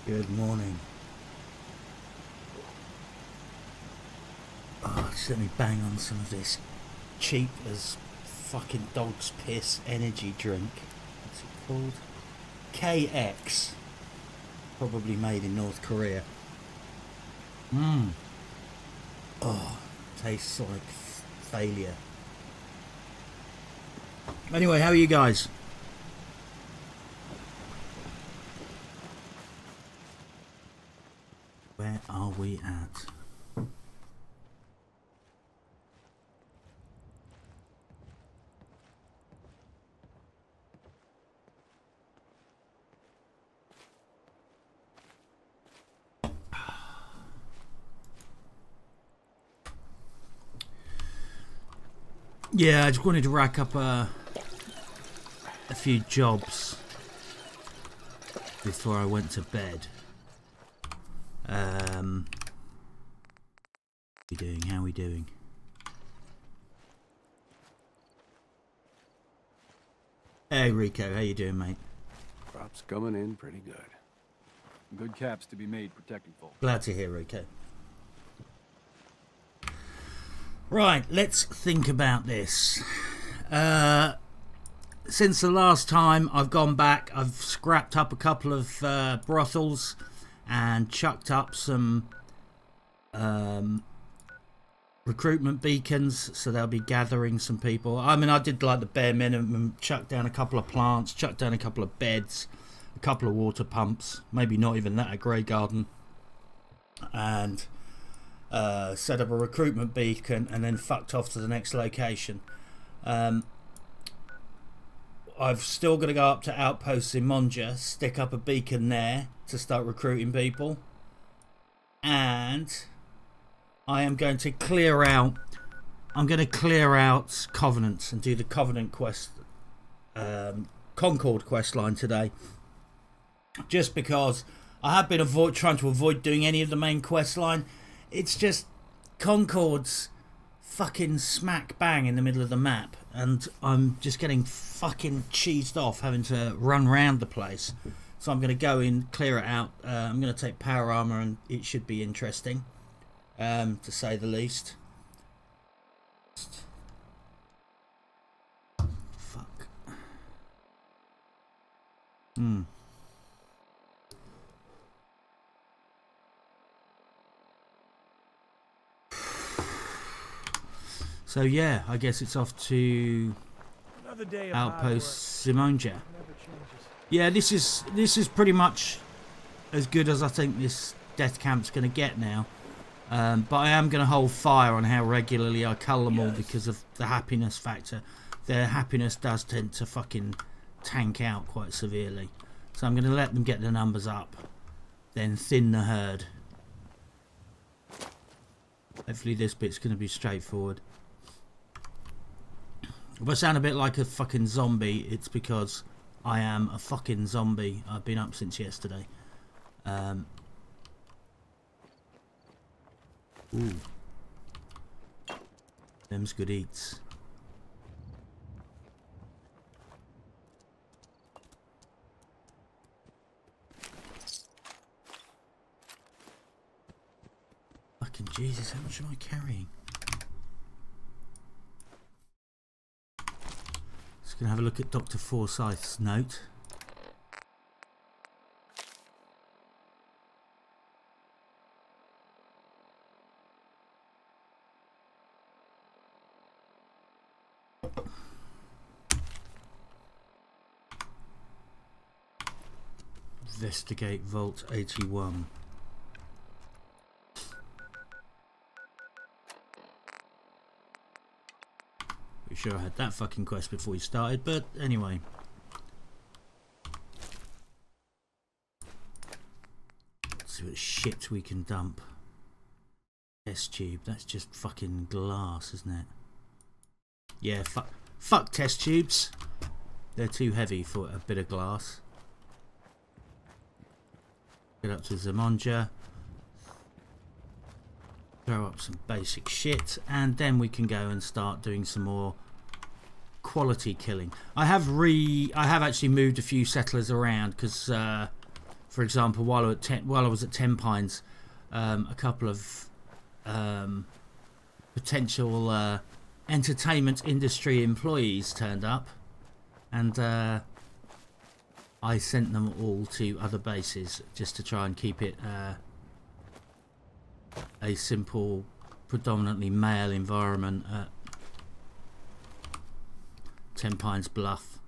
Good morning. Oh, just let me bang on some of this cheap as fucking dog's piss energy drink. What's it called? KX. Probably made in North Korea. Oh, tastes like failure. Anyway, how are you guys? Where are we at? Yeah, I just wanted to rack up a few jobs before I went to bed. How we doing? How we doing? Hey Rico, how you doing, mate? Crops coming in pretty good. Good caps to be made protecting folk. Glad to hear, Rico. Right, let's think about this. Since the last time I've gone back, I've scrapped up a couple of brothels and chucked up some recruitment beacons, so they'll be gathering some people. I mean, I did like the bare minimum, chucked down a couple of plants, chucked down a couple of beds, a couple of water pumps, maybe not even that, a grey garden, and set up a recruitment beacon and then fucked off to the next location. I've still got to go up to outposts in Monja, stick up a beacon there to start recruiting people, and I am going to clear out. I'm going to clear out Covenants and do the Covenant quest, Concord quest line today, just because I have been trying to avoid doing any of the main quest line. It's just Concord's fucking smack bang in the middle of the map, and I'm just getting fucking cheesed off having to run around the place. So I'm going to go in, clear it out. I'm going to take power armor, and it should be interesting, to say the least. Fuck. So yeah, I guess it's off to Outpost Simonja. Yeah, this is pretty much as good as I think this death camp's going to get now. But I am going to hold fire on how regularly I cull them all because of the happiness factor. Their happiness does tend to fucking tank out quite severely. So I'm going to let them get the numbers up, then thin the herd. Hopefully this bit's going to be straightforward. If I sound a bit like a fucking zombie, it's because I am a fucking zombie. I've been up since yesterday. Ooh. Them's good eats. Fucking Jesus, how much am I carrying? Just gonna have a look at Dr. Forsyth's note. Investigate Vault 81. Pretty sure I had that fucking quest before we started, but anyway. Let's see what shit we can dump. Test tube, that's just fucking glass, isn't it? Yeah, fuck test tubes. They're too heavy for a bit of glass. Get up to Zamonja, throw up some basic shit, and then we can go and start doing some more quality killing. I have actually moved a few settlers around because for example, while I was at 10 Pines, a couple of potential entertainment industry employees turned up, and I sent them all to other bases just to try and keep it a simple, predominantly male environment at 10 Pines Bluff.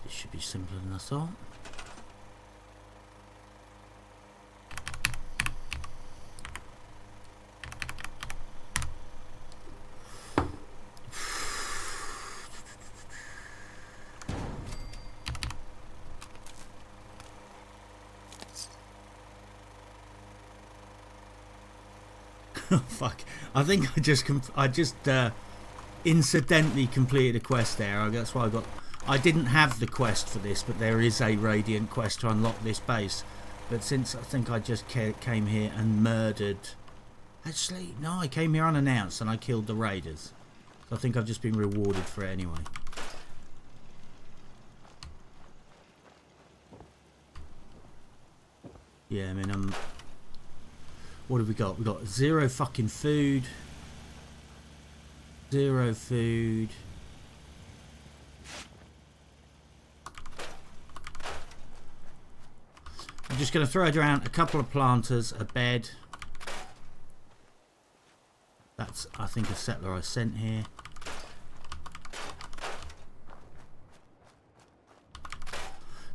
This should be simpler than I thought. Oh, fuck! I think I just incidentally completed a quest there. That's why I didn't have the quest for this, but there is a Radiant quest to unlock this base. But since I think I just came here and murdered... Actually, no, I came here unannounced and I killed the raiders. So I think I've just been rewarded for it anyway. Yeah, I mean, what have we got? We've got 0 fucking food. 0 food. I'm just going to throw around a couple of planters, a bed. That's, I think, a settler I sent here.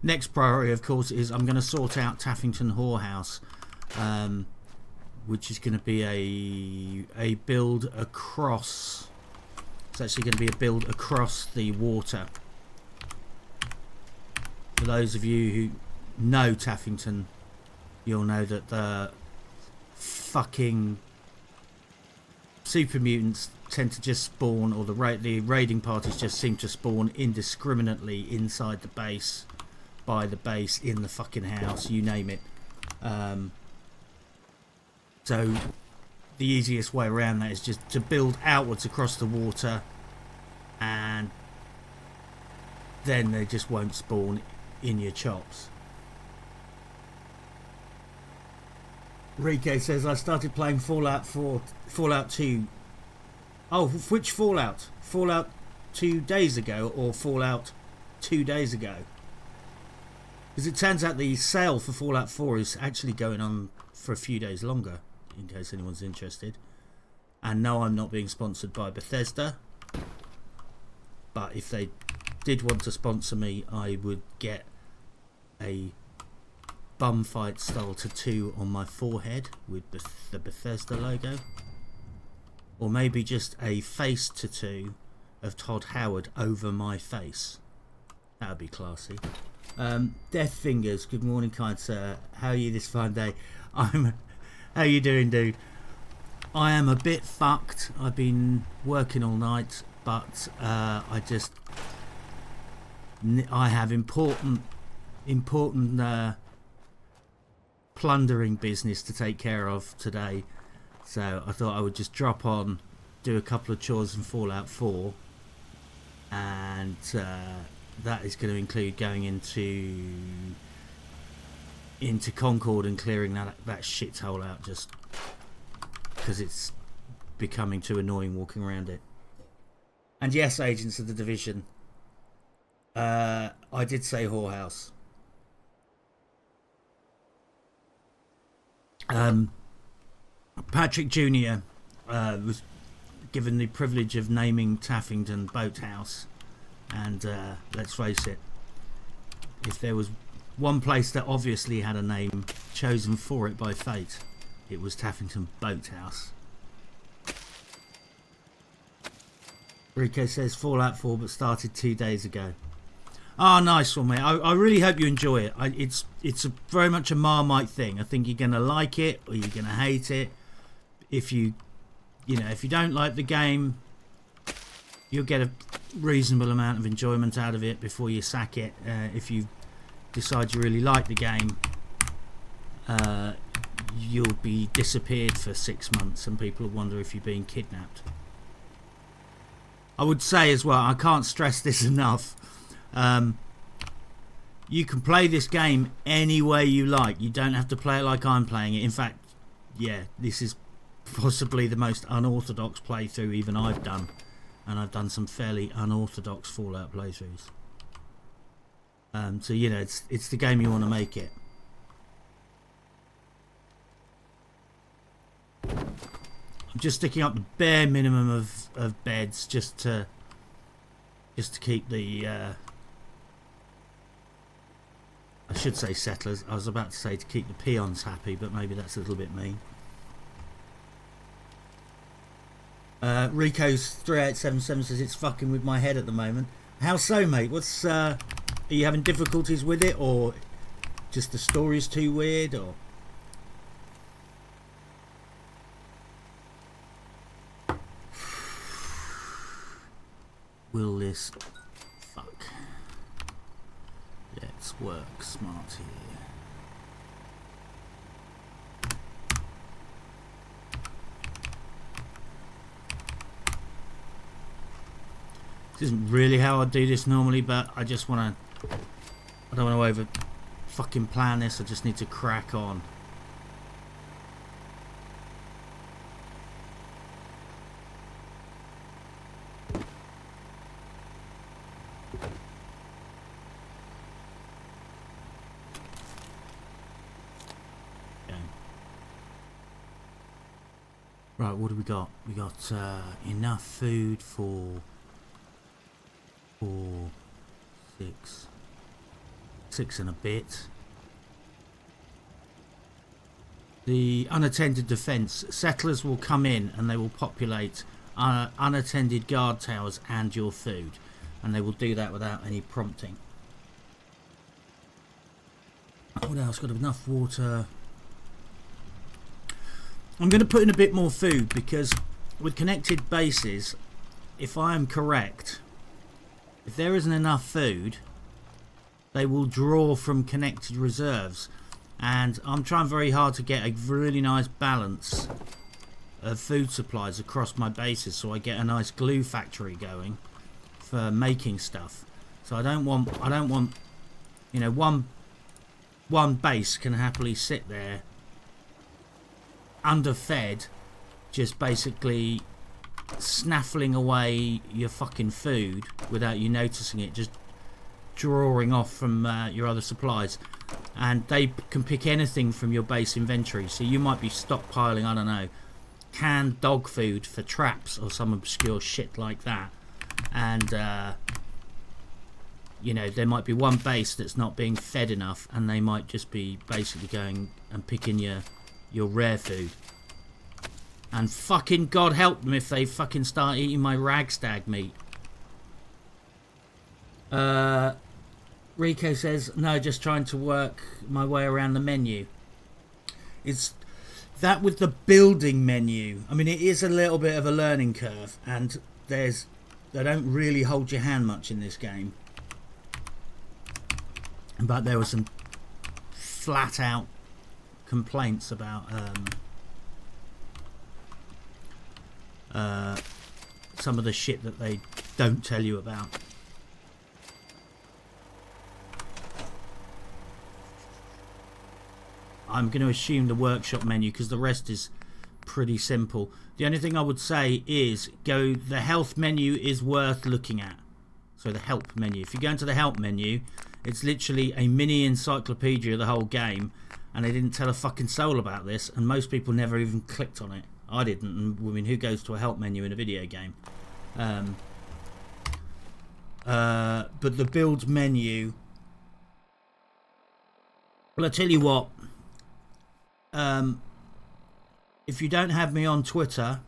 Next priority, of course, is I'm going to sort out Taffington Whorehouse, which is going to be a build across. It's actually going to be a build across the water. For those of you who know Taffington, you'll know that the fucking super mutants tend to just spawn, or the raiding parties just seem to spawn indiscriminately inside the base, by the base, in the fucking house, you name it. So the easiest way around that is just to build outwards across the water, and then they just won't spawn in your chops. Rike says, I started playing Fallout 2. Oh, which Fallout? Fallout 2 days ago or Fallout 2 days ago? Because it turns out the sale for Fallout 4 is actually going on for a few days longer, in case anyone's interested. And no, I'm not being sponsored by Bethesda. But if they did want to sponsor me, I would get a bumfight style tattoo on my forehead with the Bethesda logo, or maybe just a face tattoo of Todd Howard over my face. That would be classy. Death Fingers, good morning, kind sir. How are you this fine day? How you doing, dude? I am a bit fucked. I've been working all night, but I have important plundering business to take care of today, so I thought I would just drop on, do a couple of chores in Fallout 4, and that is going to include going into Concord and clearing that shithole out, just because it's becoming too annoying walking around it. And yes, agents of the Division, I did say whorehouse. Patrick Jr. Was given the privilege of naming Taffington Boathouse, and let's face it, if there was one place that obviously had a name chosen for it by fate, it was Taffington Boathouse. Rico says Fallout 4 but started 2 days ago. Oh, nice one, mate. I really hope you enjoy it. It's very much a Marmite thing. I think you're going to like it or you're going to hate it. If you don't like the game, you'll get a reasonable amount of enjoyment out of it before you sack it. If you decide you really like the game, you'll be disappeared for 6 months and people will wonder if you're being kidnapped. I would say as well, I can't stress this enough, you can play this game any way you like. You don't have to play it like I'm playing it. In fact, yeah, this is possibly the most unorthodox playthrough even I've done, and I've done some fairly unorthodox Fallout playthroughs. So you know, it's the game you want to make it. I'm just sticking up the bare minimum of beds just to keep the I should say settlers. I was about to say to keep the peons happy, but maybe that's a little bit mean. Rico's 3877 says it's fucking with my head at the moment. How so, mate? What's are you having difficulties with it, or just the story's too weird, or? Will this fuck? Let's work smart here. This isn't really how I do this normally, but I just want to. I don't want to over fucking plan this. I just need to crack on. Right, what do we got? We got enough food for 6 and a bit. The unattended defence. Settlers will come in and they will populate unattended guard towers and your food, and they will do that without any prompting. What else? Got enough water. I'm going to put in a bit more food because with connected bases, if I am correct, if there isn't enough food, they will draw from connected reserves, and I'm trying very hard to get a really nice balance of food supplies across my bases so I get a nice glue factory going for making stuff. So I don't want you know, one base can happily sit there underfed, just basically snaffling away your fucking food without you noticing it, just drawing off from your other supplies, and they can pick anything from your base inventory. So you might be stockpiling, I don't know, canned dog food for traps or some obscure shit like that, and you know, there might be one base that's not being fed enough, and they might just be basically going and picking your rare food. And fucking God help them if they fucking start eating my ragstag meat. Rico says, no, just trying to work my way around the menu. It's that with the building menu. I mean, it is a little bit of a learning curve, and they don't really hold your hand much in this game. But there were some flat out complaints about some of the shit that they don't tell you about. I'm going to assume the workshop menu because the rest is pretty simple. The only thing I would say is the health menu is worth looking at. So the help menu. If you go into the help menu, it's literally a mini encyclopedia of the whole game, and they didn't tell a fucking soul about this, and most people never even clicked on it. I didn't, and I mean, who goes to a help menu in a video game? But the build menu, well, I tell you what, if you don't have me on Twitter,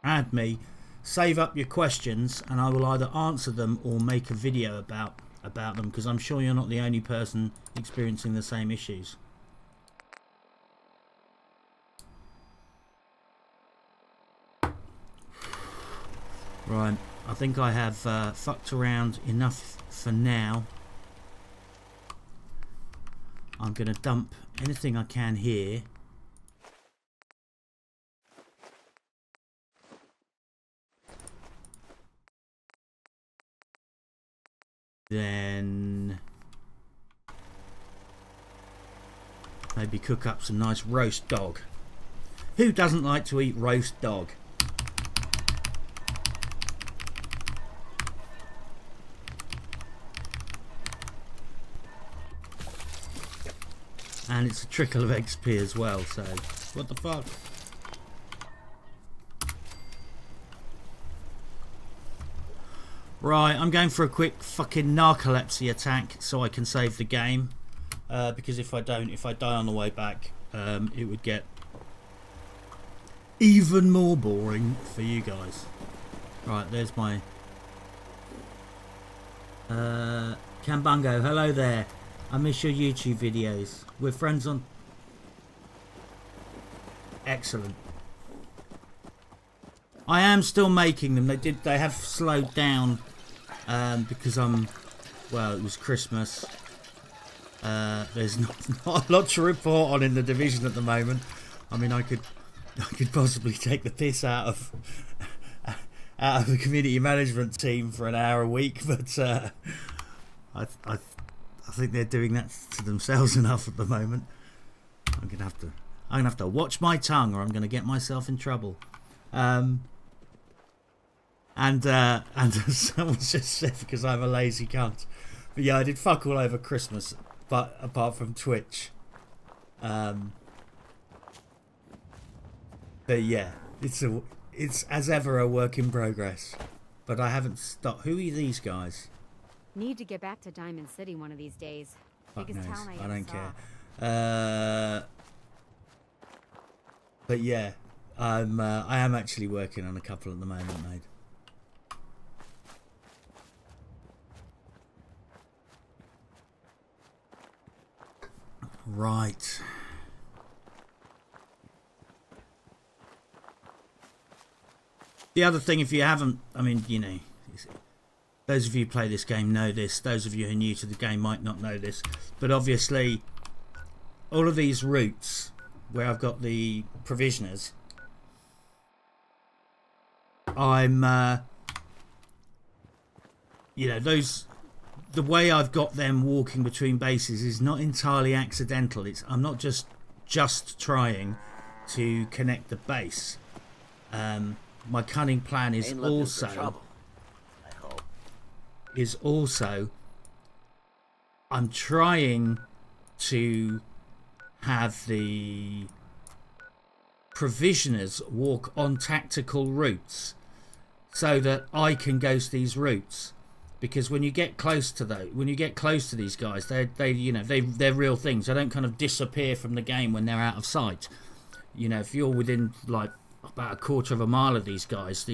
add me, save up your questions, and I will either answer them or make a video about them, because I'm sure you're not the only person experiencing the same issues. Right, I think I have fucked around enough for now. I'm going to dump anything I can here. Then maybe cook up some nice roast dog. Who doesn't like to eat roast dog? And it's a trickle of XP as well, so what the fuck? Right, I'm going for a quick fucking narcolepsy attack so I can save the game. Because if I don't, if I die on the way back, it would get even more boring for you guys. Right, there's my Kambungo, hello there. I miss your YouTube videos. We're friends on... Excellent. I am still making them. They have slowed down because well, it was Christmas. There's not a lot to report on in the division at the moment. I mean, I could possibly take the piss out of the community management team for an hour a week, but I think they're doing that to themselves enough at the moment. I'm gonna have to watch my tongue, or I'm gonna get myself in trouble. And someone just said because I'm a lazy cunt. But yeah, I did fuck all over Christmas, but apart from Twitch. But yeah, it's as ever a work in progress. But I haven't stopped. Who are these guys? Need to get back to Diamond City one of these days. Fuck Biggest knows. town I ever don't saw. care. But yeah, I am actually working on a couple at the moment, mate. Right. The other thing, if you haven't, I mean, you know, those of you who play this game know this. Those of you who are new to the game might not know this. But obviously, all of these routes where I've got the provisioners, I'm, you know, the way I've got them walking between bases is not entirely accidental. I'm not just trying to connect the base. My cunning plan is also I'm trying to have the provisioners walk on tactical routes so that I can ghost these routes, because when you get close to these guys, they're real things. They don't kind of disappear from the game when they're out of sight. You know, if you're within like about a quarter of a mile of these guys,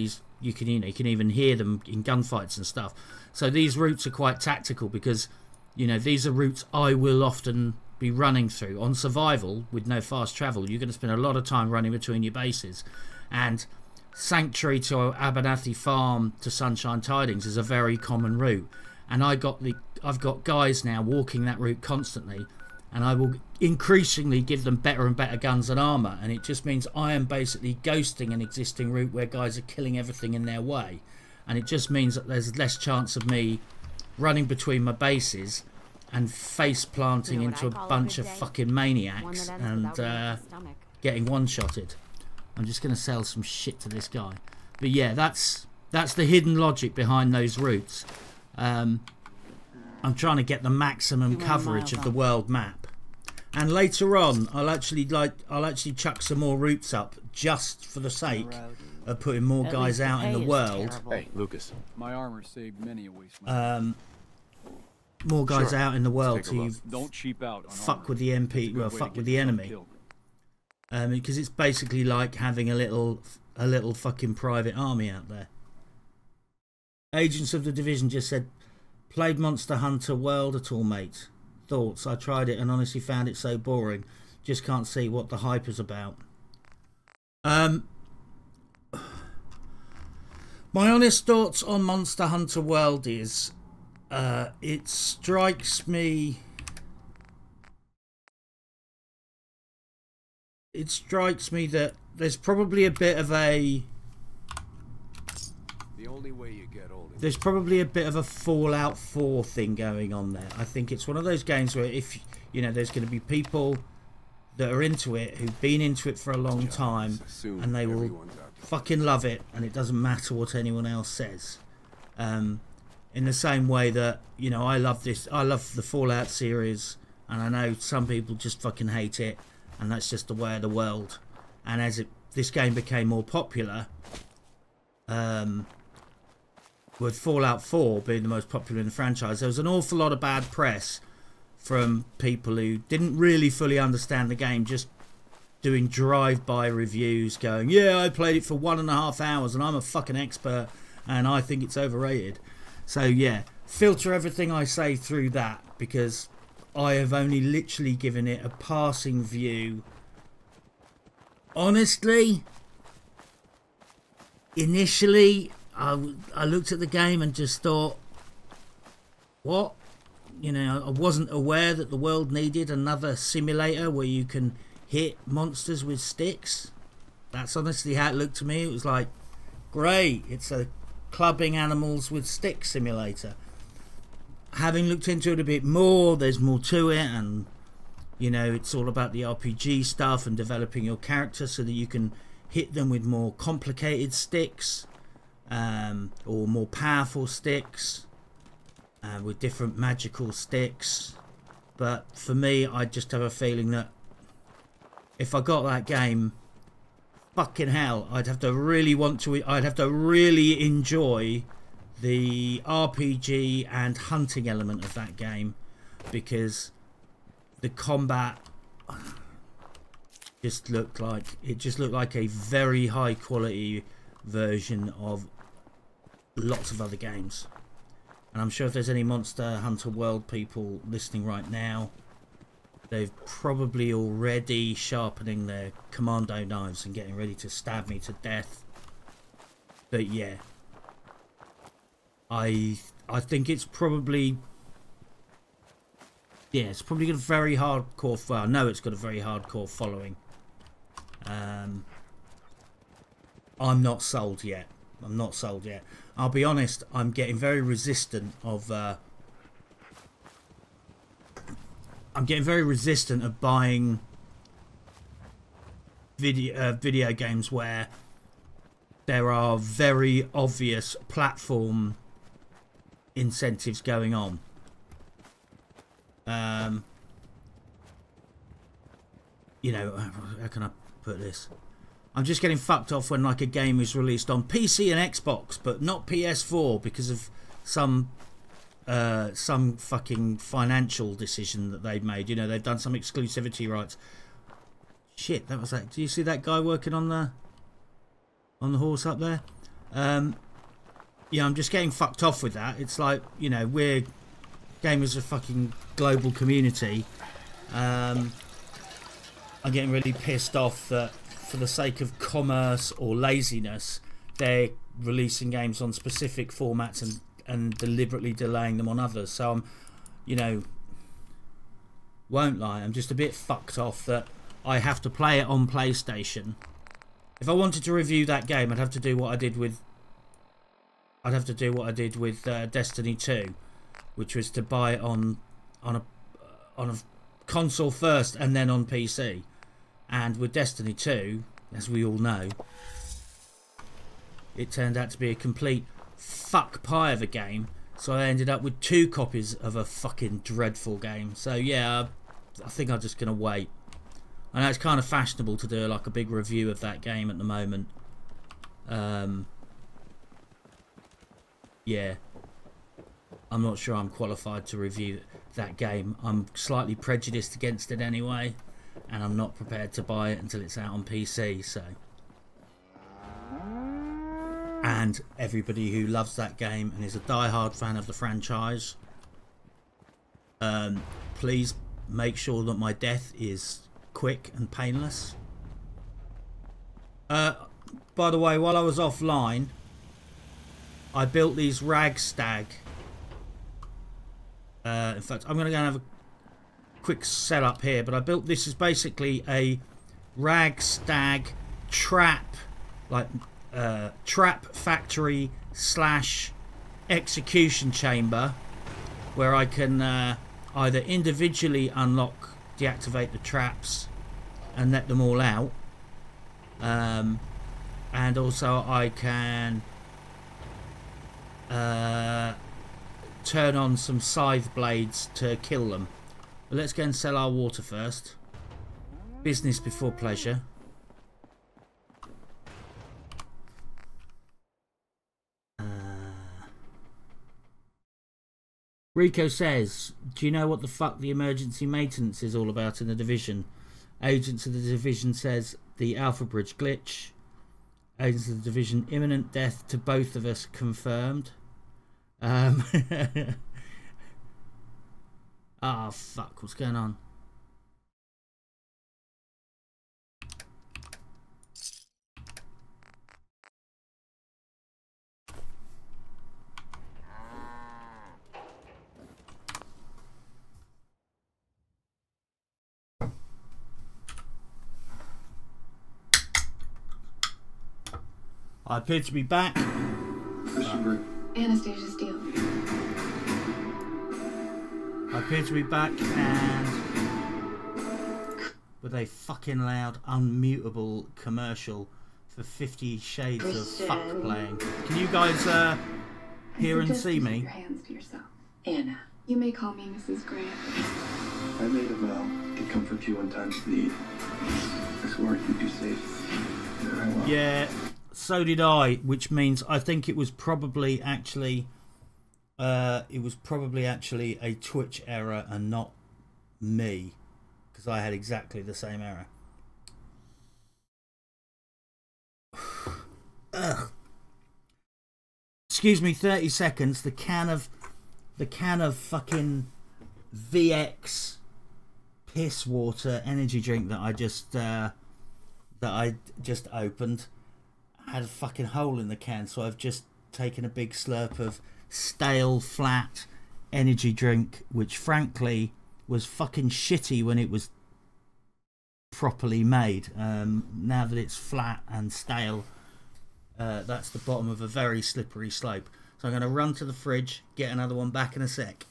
you can even hear them in gunfights and stuff. So these routes are quite tactical because, you know, these are routes I will often be running through. On survival with no fast travel, you're going to spend a lot of time running between your bases, and Sanctuary to Abernathy Farm to Sunshine Tidings is a very common route, and I've got guys now walking that route constantly, and I will increasingly give them better and better guns and armour, and it just means I am basically ghosting an existing route where guys are killing everything in their way, and it just means that there's less chance of me running between my bases and face planting into a bunch of fucking maniacs and getting one-shotted. I'm just going to sell some shit to this guy. But yeah, that's the hidden logic behind those routes. I'm trying to get the maximum coverage of the world map. And later on, I'll actually chuck some more routes up just for the sake of putting more guys out in the world. Hey, Lucas. My armor saved many a waste. More guys out in the world to Don't cheap out on fuck armor. with the MP, well, fuck with the enemy. Killed. Because it's basically like having a little fucking private army out there. Agents of the Division just said, played Monster Hunter World at all, mate? Thoughts? I tried it and honestly found it so boring. Just can't see what the hype is about. My honest thoughts on Monster Hunter World is, it strikes me it strikes me that there's probably a bit of a The only way you get old. there's probably a bit of a Fallout 4 thing going on there. I think it's one of those games where if you know there's going to be people that are into it who've been into it for a long time and they will fucking love it and it doesn't matter what anyone else says. In the same way that, you know, I love the Fallout series and I know some people just fucking hate it and that's just the way of the world. And as this game became more popular, with Fallout 4 being the most popular in the franchise, there was an awful lot of bad press from people who didn't really fully understand the game, just doing drive-by reviews going, yeah, I played it for 1.5 hours and I'm a fucking expert and I think it's overrated. So yeah, filter everything I say through that, because I have only literally given it a passing view. Honestly, initially I looked at the game and just thought, what? You know, I wasn't aware that the world needed another simulator where you can hit monsters with sticks. That's honestly how it looked to me. It was like, great, it's a clubbing animals with sticks simulator. Having looked into it a bit more, there's more to it, and you know, it's all about the RPG stuff and developing your character so that you can hit them with more complicated sticks, or more powerful sticks, with different magical sticks. But for me, I just have a feeling that if I got that game, fucking hell, I'd have to really enjoy the RPG and hunting element of that game, because the combat just looked like a very high quality version of lots of other games. And I'm sure if there's any Monster Hunter World people listening right now, they've probably already sharpening their commando knives and getting ready to stab me to death. But yeah, I think it's probably, yeah, it's probably got a very hardcore. Well, I know it's got a very hardcore following. I'm not sold yet. I'll be honest, I'm getting very resistant of buying video games where there are very obvious platform incentives going on. You know, how can I put this? I'm just getting fucked off when like a game is released on PC and Xbox but not PS4 because of some fucking financial decision that they've made. You know, they've done some exclusivity rights. Shit, that was that. Do you see that guy working on the horse up there? Yeah, I'm just getting fucked off with that. It's like, you know, we're gamers, a fucking global community. I'm getting really pissed off that for the sake of commerce or laziness, they're releasing games on specific formats and deliberately delaying them on others. So I'm, you know, won't lie, I'm just a bit fucked off that I have to play it on PlayStation. If I wanted to review that game, I'd have to do what I did with Destiny 2, which was to buy it on a console first and then on PC. And with Destiny 2, as we all know, it turned out to be a complete fuck pie of a game. So I ended up with 2 copies of a fucking dreadful game. So yeah, I think I'm just going to wait. I know it's kind of fashionable to do like a big review of that game at the moment. Yeah, I'm not sure I'm qualified to review that game. I'm slightly prejudiced against it anyway, and I'm not prepared to buy it until it's out on PC. So, and everybody who loves that game and is a die-hard fan of the franchise, please make sure that my death is quick and painless. By the way, while I was offline, I built these Ragstag. In fact, I'm going to go and have a quick setup here, but I built this is basically a rag stag trap, like trap factory / execution chamber, where I can either individually unlock, deactivate the traps and let them all out, and also I can turn on some scythe blades to kill them. But let's go and sell our water first. Business before pleasure. Rico says, do you know what the fuck the emergency maintenance is all about in the Division? Agents of the Division says the Alpha Bridge glitch. Agents of the Division, imminent death to both of us confirmed. Ah, fuck, what's going on? I appear to be back. Anastasia's deal. I appear to be back, and with a fucking loud, unmutable commercial for 50 Shades of Fuck playing. Can you guys hear and see me? Your hands to yourself. Anna. You may call me Mrs. Grant. I made a vow to comfort you in times of need. I swore to keep you safe. And I will. Yeah, so did I, which means I think it was probably actually a Twitch error and not me, because I had exactly the same error. Ugh. Excuse me, 30 seconds. The can of fucking VX piss water energy drink that I just opened had a fucking hole in the can, so I've just taken a big slurp of stale, flat energy drink, which frankly was fucking shitty when it was properly made. Now that it's flat and stale, that's the bottom of a very slippery slope. So I'm going to run to the fridge, get another one back in a sec.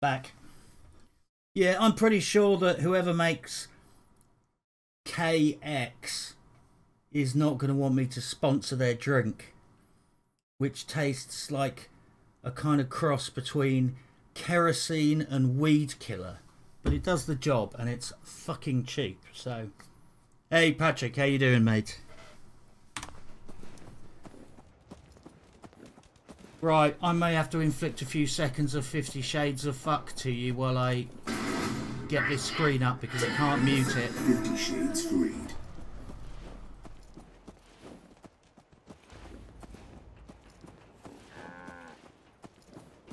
Back. Yeah, I'm pretty sure that whoever makes KX is not going to want me to sponsor their drink, which tastes like a kind of cross between kerosene and weed killer, but it does the job and it's fucking cheap. So, hey Patrick, how you doing, mate? Right, I may have to inflict a few seconds of 50 Shades of Fuck to you while I get this screen up because I can't mute it. 50 Shades Freed.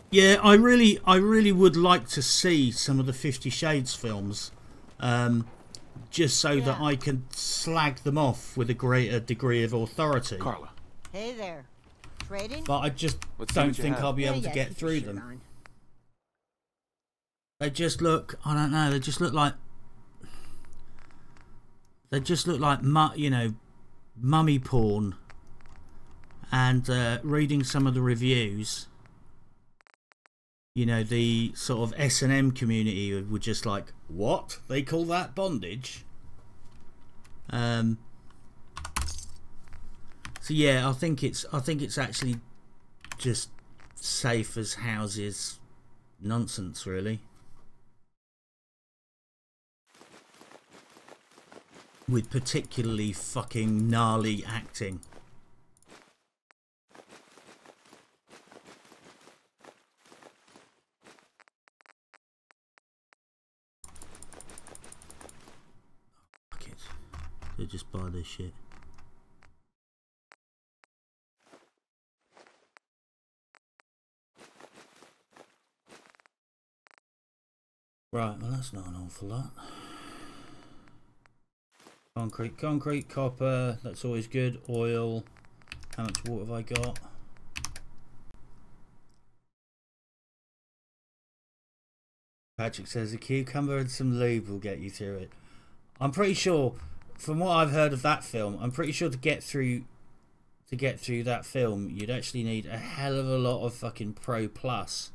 Yeah, I really would like to see some of the 50 Shades films, just so that I can slag them off with a greater degree of authority. Carla. Hey there. Trading? But I just Let's see don't what you think have. I'll be able to get through them. They just look, I don't know, they just look like mummy porn. And reading some of the reviews, you know, the sort of S&M community were just like, what? They call that bondage? So yeah, I think it's actually just safe as houses nonsense, really. With particularly fucking gnarly acting. They just buy this shit. Right, well that's not an awful lot. Concrete, copper, that's always good. Oil, how much water have I got? Patrick says a cucumber and some lube will get you through it. I'm pretty sure, from what I've heard of that film, I'm pretty sure to get through that film, you'd actually need a hell of a lot of fucking Pro Plus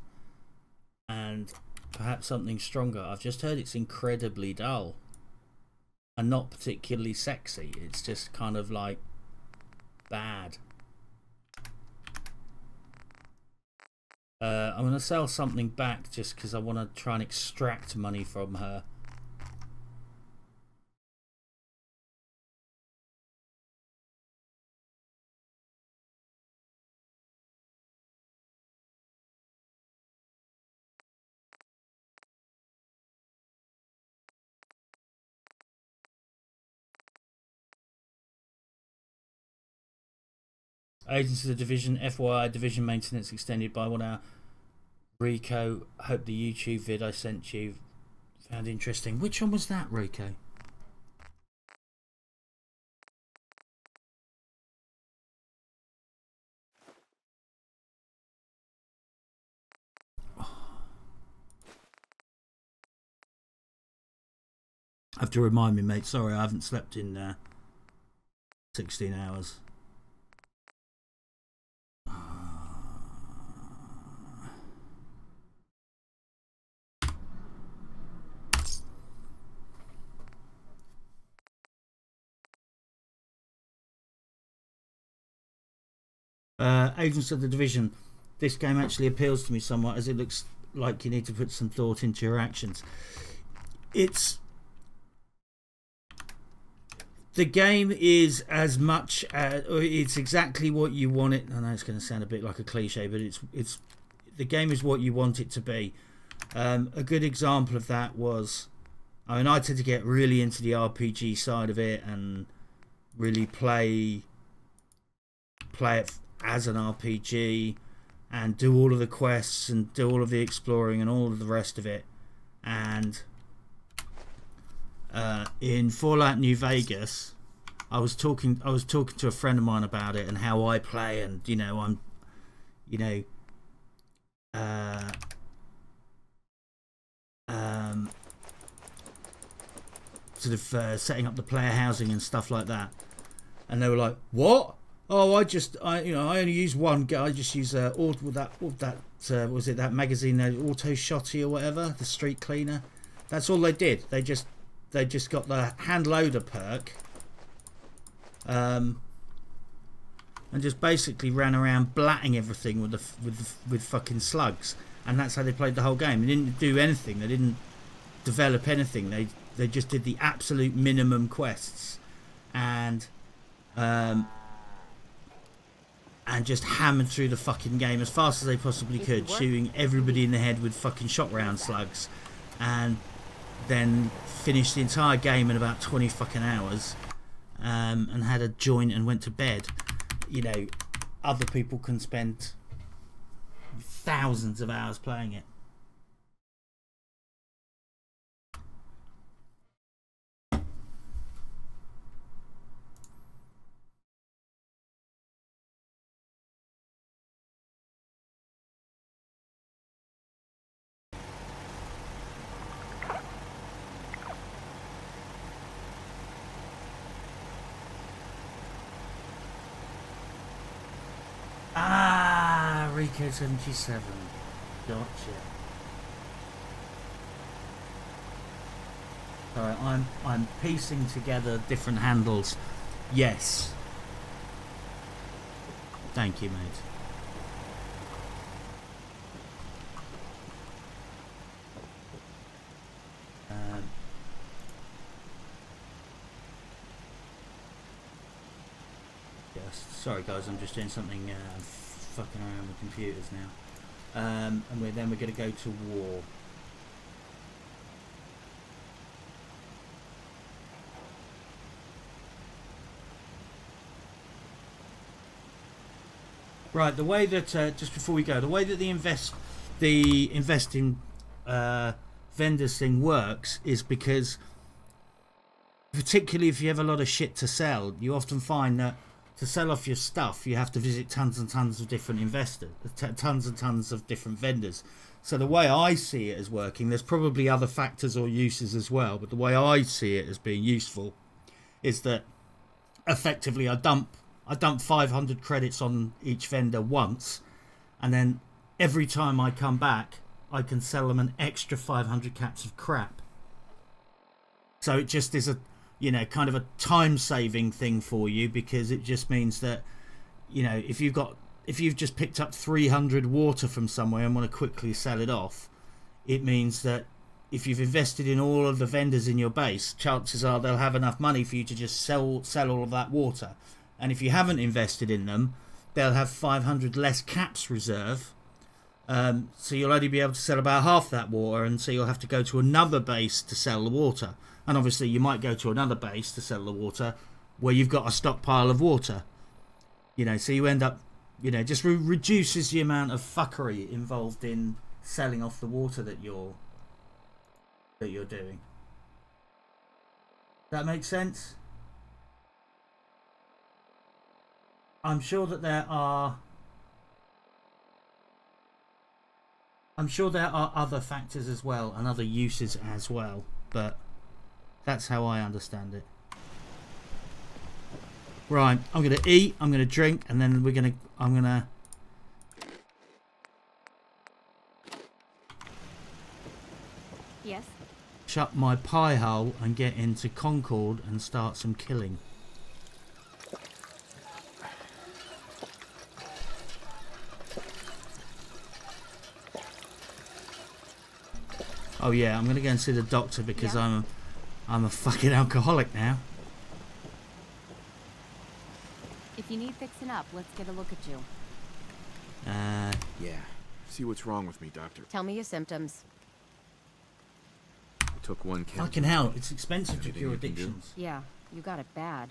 and perhaps something stronger. I've just heard it's incredibly dull and not particularly sexy. It's just kind of like bad. I'm going to sell something back just because I want to try and extract money from her. Agents of the Division, FYI, Division maintenance extended by 1 hour. Rico, hope the YouTube vid I sent you found interesting. Which one was that, Rico? Have to remind me, mate. Sorry, I haven't slept in 16 hours. Agents of the Division. This game actually appeals to me somewhat, as it looks like you need to put some thought into your actions. The game is as much it's exactly what you want it. I know it's going to sound a bit like a cliche, but the game is what you want it to be. A good example of that was, I mean, I tend to get really into the RPG side of it and really play it as an RPG and do all of the quests and do all of the exploring and all of the rest of it. And in Fallout New Vegas, I was talking to a friend of mine about it and how I play, and I'm sort of setting up the player housing and stuff like that, and they were like, "What? Oh, I only use one. I just use all that was it that magazine, Auto Shotty or whatever, the street cleaner. That's all they did. They just got the hand loader perk, and just basically ran around blatting everything with fucking slugs, and that's how they played the whole game. They didn't do anything. They didn't develop anything. They just did the absolute minimum quests, and just hammered through the fucking game as fast as they possibly could, shooting everybody in the head with fucking shot round slugs, and then finished the entire game in about 20 fucking hours, and had a joint and went to bed. Other people can spend thousands of hours playing it. Rico 77. Gotcha. Alright, I'm piecing together different handles. Yes. Thank you, mate. Yes. Sorry, guys. I'm just doing something. Fucking around with computers now, and then we're going to go to war. Right, the way that just before we go, the way that the investing vendors thing works is because, particularly if you have a lot of shit to sell, you often find that to sell off your stuff, you have to visit tons and tons of different investors, tons and tons of different vendors. So the way I see it as working, there's probably other factors or uses as well, but the way I see it as being useful is that effectively I dump 500 credits on each vendor once, and then every time I come back I can sell them an extra 500 caps of crap. So it just is a, you know, kind of a time saving thing for you, because it just means that, you know, if you've just picked up 300 water from somewhere and want to quickly sell it off, it means that if you've invested in all of the vendors in your base, chances are they'll have enough money for you to just sell all of that water. And if you haven't invested in them, they'll have 500 less caps reserve. So you'll only be able to sell about half that water, and so you'll have to go to another base to sell the water. And obviously you might go to another base to sell the water where you've got a stockpile of water. You know, so you end up, you know, just reduces the amount of fuckery involved in selling off the water that you're doing. That makes sense? I'm sure there are other factors as well and other uses as well, but that's how I understand it. Right, I'm gonna eat, I'm gonna drink, and then I'm gonna Yes. shut my pie hole and get into Concord and start some killing. Oh yeah, I'm gonna go and see the doctor because I'm a fucking alcoholic now. If you need fixing up, let's get a look at you. Yeah. See what's wrong with me, doctor. Tell me your symptoms. I took one can. Fucking hell, it's expensive to Anything cure you can do? addictions. Yeah, you got it bad.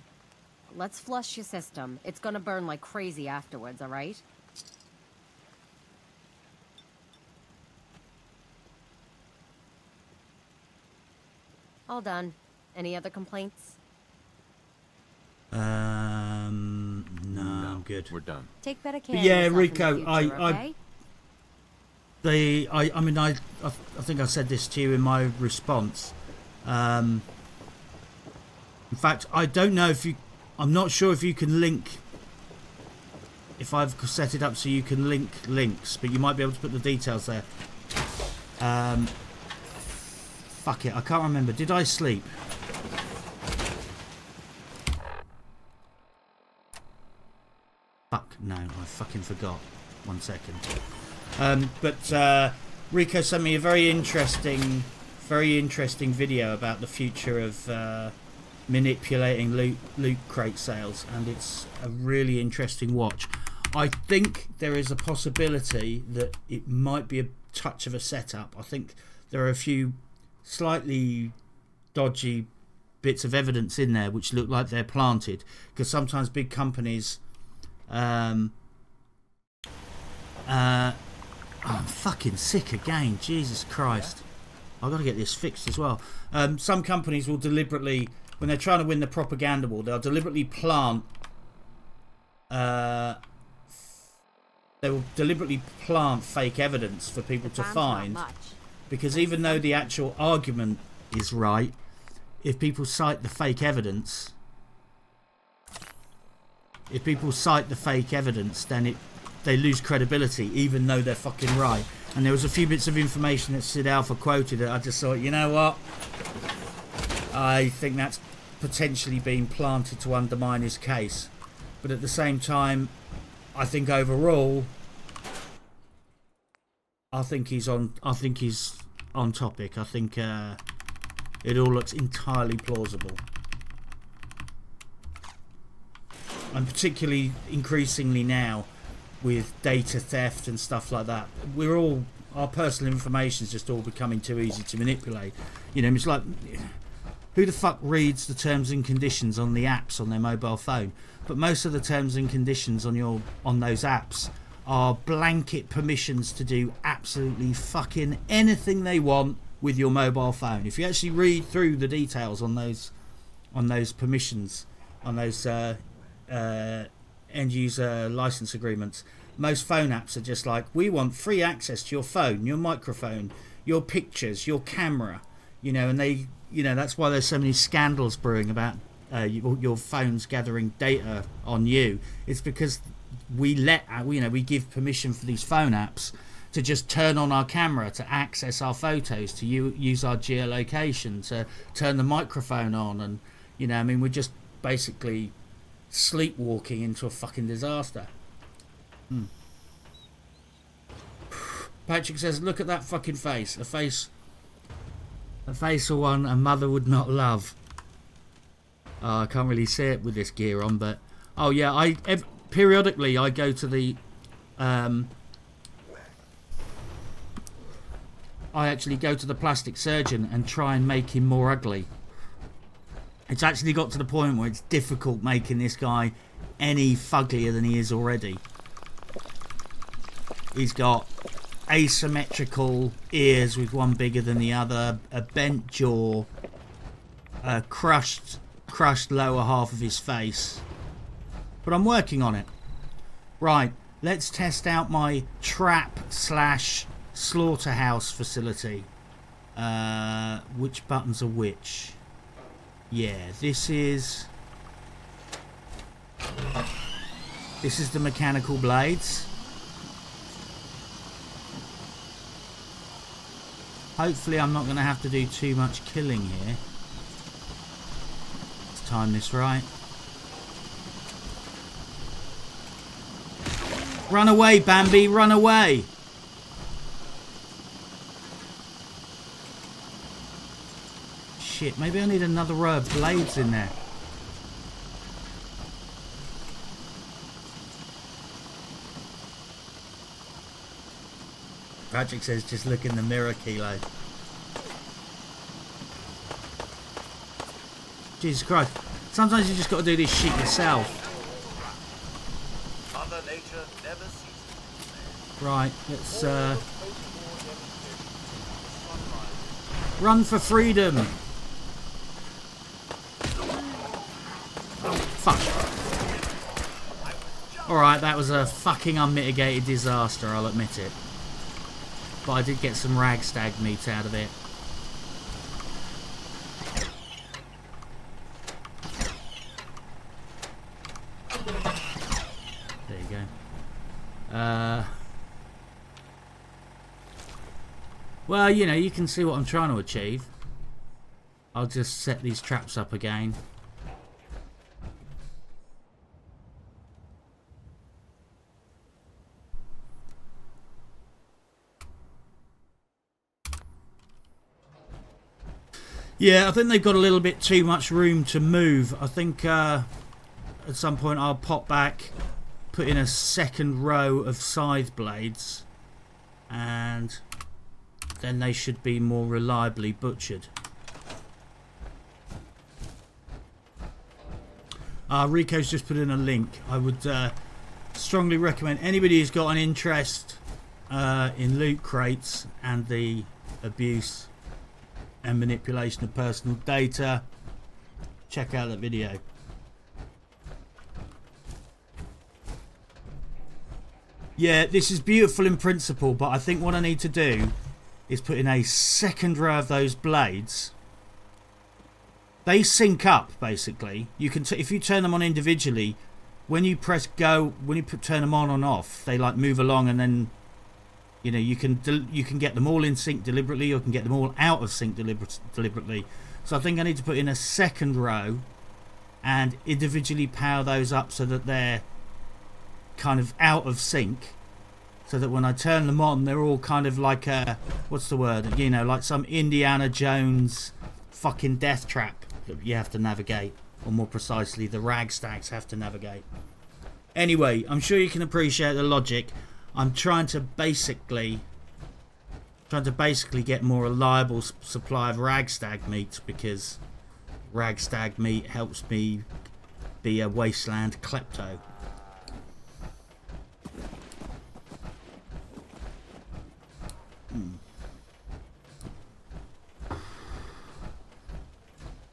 Let's flush your system. It's gonna burn like crazy afterwards, alright? All done. Any other complaints? No, I'm good. We're done. Take better care of Yeah, yourself Rico, in the future, okay? I mean, I think I said this to you in my response. In fact, I don't know if you... I'm not sure if you can link... If I've set it up so you can link links, but you might be able to put the details there. Fuck it, I can't remember. Did I sleep? Fuck, no, I fucking forgot. 1 second. But Rico sent me a very interesting video about the future of manipulating loot crate sales, and it's a really interesting watch. I think there is a possibility that it might be a touch of a setup. I think there are a few slightly dodgy bits of evidence in there which look like they're planted, because sometimes big companies I'm fucking sick again, Jesus Christ. I've got to get this fixed as well. Some companies will deliberately, when they're trying to win the propaganda war, they'll deliberately plant fake evidence for people to find, because even though the actual argument is right, if people cite the fake evidence, then they lose credibility, even though they're fucking right. And there was a few bits of information that Sid Alpha quoted that I just thought, you know what, I think that's potentially been planted to undermine his case. But at the same time, I think overall, I think he's on topic. I think it all looks entirely plausible. And particularly increasingly now with data theft and stuff like that, our personal information is just all becoming too easy to manipulate. You know, it's like who the fuck reads the terms and conditions on the apps on their mobile phone? But most of the terms and conditions on those apps are blanket permissions to do absolutely fucking anything they want with your mobile phone. If you actually read through the details on those permissions, on those end user license agreements, most phone apps are just like, we want free access to your phone, your microphone, your pictures, your camera, you know, and they, you know, that's why there's so many scandals brewing about your phones gathering data on you. It's because we give permission for these phone apps to just turn on our camera, to access our photos, to use our geolocation, to turn the microphone on, and you know, I mean, we're just basically sleepwalking into a fucking disaster. Patrick says, look at that fucking face. A face of one a mother would not love. I can't really see it with this gear on, but oh yeah, periodically I go to the I actually go to the plastic surgeon and try and make him more ugly. It's actually got to the point where it's difficult making this guy any fugglier than he is already. He's got asymmetrical ears with one bigger than the other, a bent jaw, a crushed lower half of his face. But I'm working on it. Right, let's test out my trap / slaughterhouse facility. Which buttons are which? Yeah, this is the mechanical blades. Hopefully I'm not going to have to do too much killing here. Let's time this right. Run away, Bambi, run away! Shit, maybe I need another row of blades in there. Patrick says, just look in the mirror, Kilo. Jesus Christ. Sometimes you just got to do this shit yourself. Mother Nature never ceases. Right, let's run for freedom. Fuck. Alright, that was a fucking unmitigated disaster, I'll admit it. But I did get some ragstag meat out of it. There you go. Well, you know, you can see what I'm trying to achieve. I'll just set these traps up again. Yeah, I think they've got a little bit too much room to move. I think at some point I'll pop back, put in a second row of scythe blades, and then they should be more reliably butchered. Rico's just put in a link. I would strongly recommend anybody who's got an interest in loot crates and the abuse and manipulation of personal data, check out that video. Yeah, this is beautiful in principle, but I think what I need to do is put in a second row of those blades. They sync up basically. You can if you turn them on individually, when you press go, when you turn them on and off, they like move along, and then you know, you can get them all in sync deliberately, or you can get them all out of sync deliberately. So I think I need to put in a second row and individually power those up so that they're kind of out of sync, so that when I turn them on, they're all kind of like a, what's the word? You know, like some Indiana Jones fucking death trap that you have to navigate, or more precisely, the ragstags have to navigate. Anyway, I'm sure you can appreciate the logic. I'm trying to basically get more reliable supply of ragstag meat, because ragstag meat helps me be a wasteland klepto.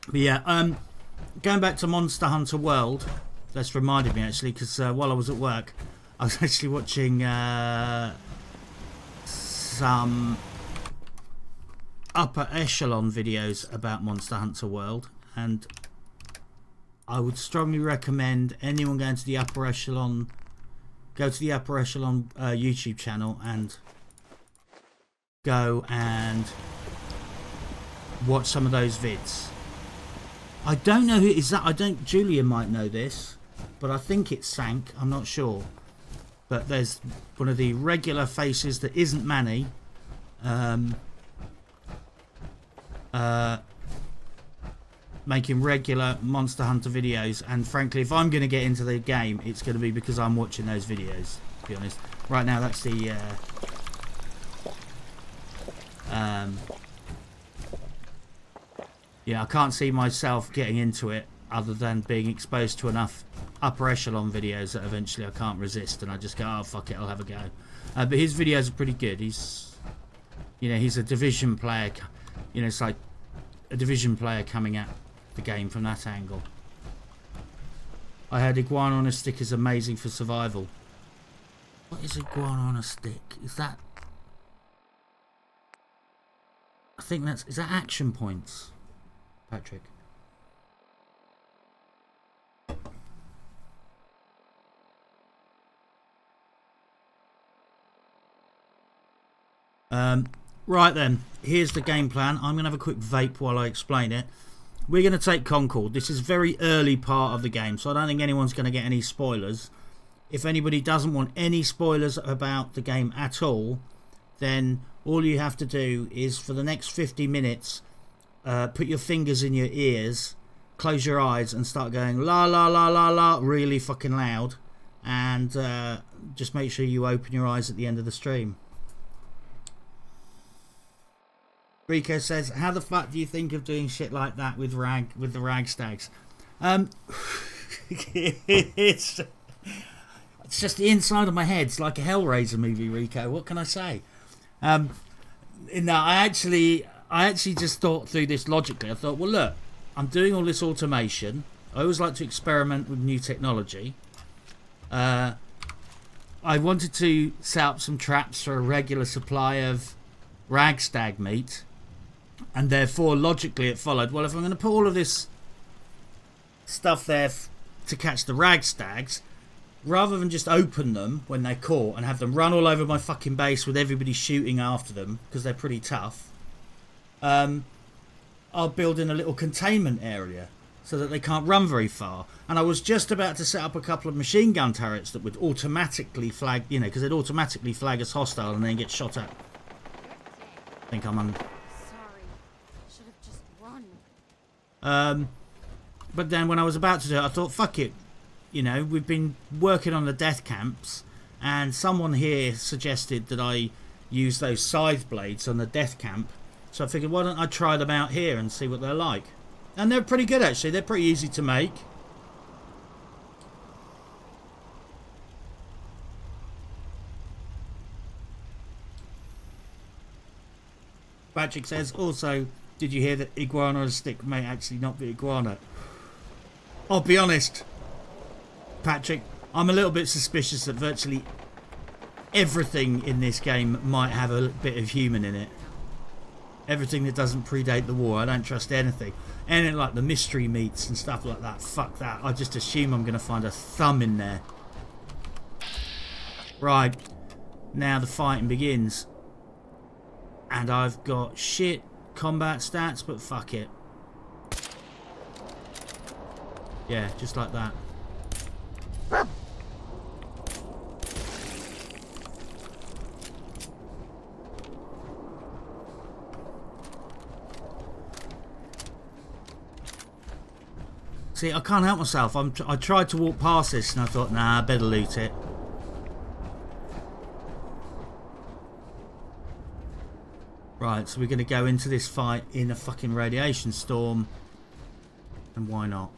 But yeah, going back to Monster Hunter World, that's reminded me actually, because while I was at work, I was actually watching some upper echelon videos about Monster Hunter World, and I would strongly recommend anyone going to the upper echelon, go to the upper echelon YouTube channel and go and watch some of those vids. I don't know who is that. I don't. Julia might know this, but I think it's Sank. I'm not sure. But there's one of the regular faces that isn't Manny. Making regular Monster Hunter videos, and frankly, if I'm going to get into the game, it's going to be because I'm watching those videos. To be honest, right now that's the. Yeah, I can't see myself getting into it other than being exposed to enough upper echelon videos that eventually I can't resist and I just go, oh fuck it, I'll have a go. But his videos are pretty good. He's, you know, he's a Division player. You know, it's like a Division player coming at the game from that angle. I heard iguana on a stick is amazing for survival. What is iguana on a stick? Is that? I think that's, is that action points? Patrick. Right then, here's the game plan. I'm going to have a quick vape while I explain it. We're going to take Concord. This is very early part of the game, so I don't think anyone's going to get any spoilers. If anybody doesn't want any spoilers about the game at all, then all you have to do is for the next 50 minutes put your fingers in your ears, close your eyes and start going la la la la la really fucking loud, and just make sure you open your eyes at the end of the stream. Rico says, how the fuck do you think of doing shit like that with the ragstags? It's just the inside of my head. It's like a Hellraiser movie, Rico. What can I say? No, I actually just thought through this logically. I thought, well, look, I'm doing all this automation. I always like to experiment with new technology. I wanted to set up some traps for a regular supply of ragstag meat, and therefore logically it followed, well, if I'm going to put all of this stuff there to catch the ragstags, rather than just open them when they're caught and have them run all over my fucking base with everybody shooting after them because they're pretty tough, I'll build in a little containment area so that they can't run very far. And I was just about to set up a couple of machine gun turrets that would automatically flag, you know, because they'd automatically flag as hostile and then get shot at. I think I'm on. Sorry. Should have just run. But then when I was about to do it, I thought, fuck it. You know, we've been working on the death camps, and someone here suggested that I use those scythe blades on the death camp. So I figured, why don't I try them out here and see what they're like? And they're pretty good, actually. They're pretty easy to make. Patrick says, also, did you hear that iguana on a stick may actually not be iguana? I'll be honest, Patrick, I'm a little bit suspicious that virtually everything in this game might have a bit of human in it. Everything that doesn't predate the war, I don't trust anything. Anything like the mystery meats and stuff like that, fuck that. I just assume I'm going to find a thumb in there. Right, now the fighting begins. And I've got shit combat stats, but fuck it. Yeah, just like that. See, I can't help myself. I tried to walk past this and I thought, nah, I better loot it. Right, so we're going to go into this fight in a fucking radiation storm. And why not?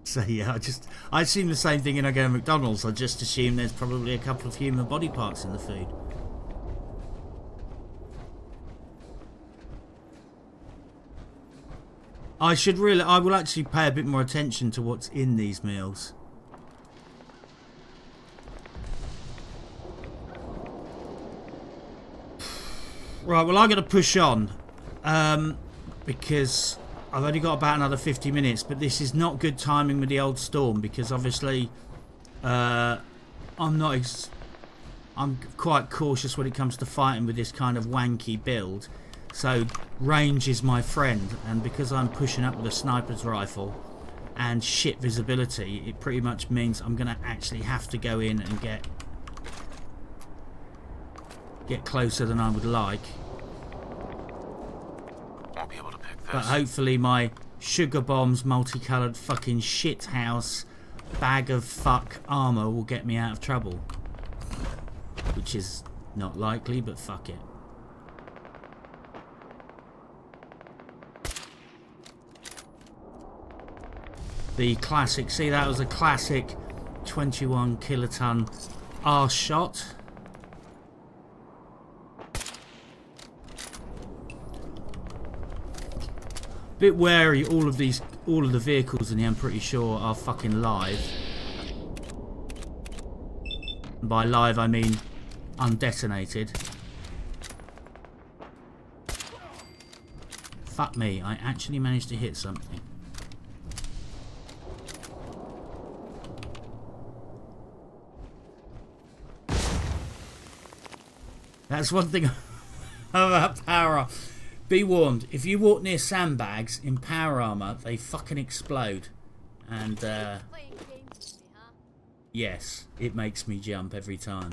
So yeah, I assume the same thing when I go to McDonald's. I just assume there's probably a couple of human body parts in the food. I will actually pay a bit more attention to what's in these meals. Right, well I'm going to push on because I've only got about another 50 minutes, but this is not good timing with the old storm because obviously I'm quite cautious when it comes to fighting with this kind of wanky build. So range is my friend, and because I'm pushing up with a sniper's rifle and shit visibility, it pretty much means I'm going to actually have to go in and get closer than I would like. Won't be able to pick this. But hopefully my sugar bombs, multicoloured fucking shit house bag of fuck armour will get me out of trouble. Which is not likely, but fuck it. The classic, see, that was a classic 21 kiloton arse shot. Bit wary, all of the vehicles in here I'm pretty sure are fucking live. And by live I mean undetonated. Fuck me, I actually managed to hit something. That's one thing about power armor. Be warned, if you walk near sandbags in power armor, they fucking explode. And, yes, it makes me jump every time.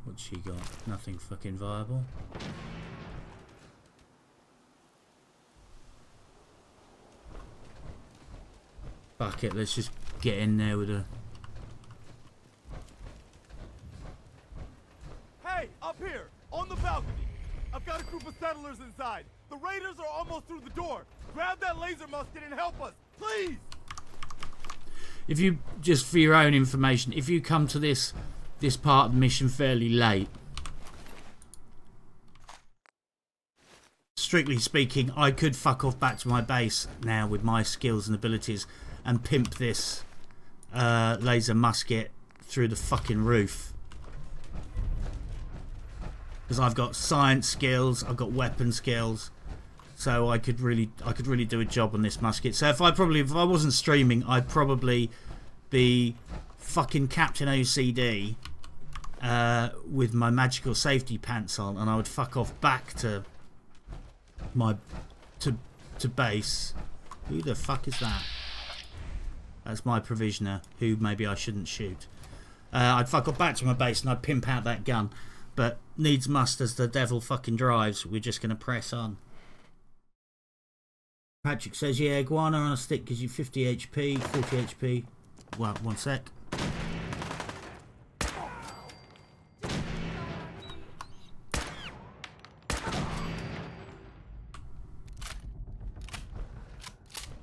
What's she got? Nothing fucking viable. Fuck it, let's just get in there with a... Hey, up here, on the balcony. I've got a group of settlers inside. The raiders are almost through the door. Grab that laser musket and help us, please! If you, just for your own information, if you come to this part of the mission fairly late, strictly speaking, I could fuck off back to my base now with my skills and abilities and pimp this laser musket through the fucking roof. Because I've got science skills, I've got weapon skills, so I could really do a job on this musket. So if I wasn't streaming, I'd probably be fucking Captain OCD with my magical safety pants on, and I would fuck off back to my to base. Who the fuck is that? That's my provisioner, who maybe I shouldn't shoot. I'd fuck off back to my base and I'd pimp out that gun. But needs must, as the devil fucking drives, we're just going to press on. Patrick says, yeah, iguana on a stick gives you 50 HP, 40 HP. Well, one sec.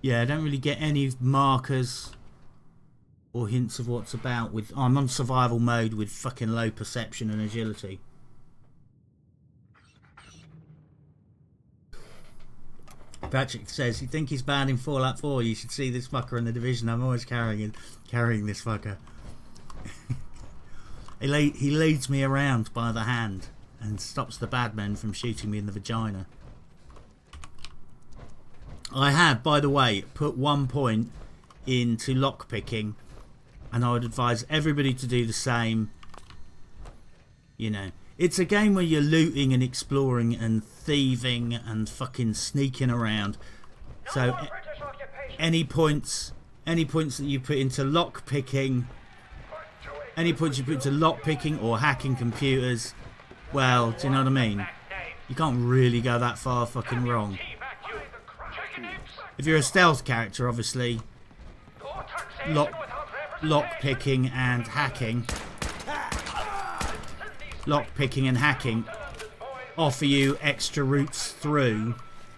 Yeah, I don't really get any markers or hints of what's about. I'm on survival mode with fucking low perception and agility. Patrick says, you think he's bad in Fallout 4? You should see this fucker in the Division. I'm always carrying this fucker. He leads me around by the hand and stops the bad men from shooting me in the vagina. I have, by the way, put 1 point into lockpicking, and I would advise everybody to do the same. You know, it's a game where you're looting and exploring and thieving and fucking sneaking around. So any points that you put into lockpicking, or hacking computers, well, do you know what I mean? You can't really go that far fucking wrong. If you're a stealth character, obviously, lock picking and hacking offer you extra routes through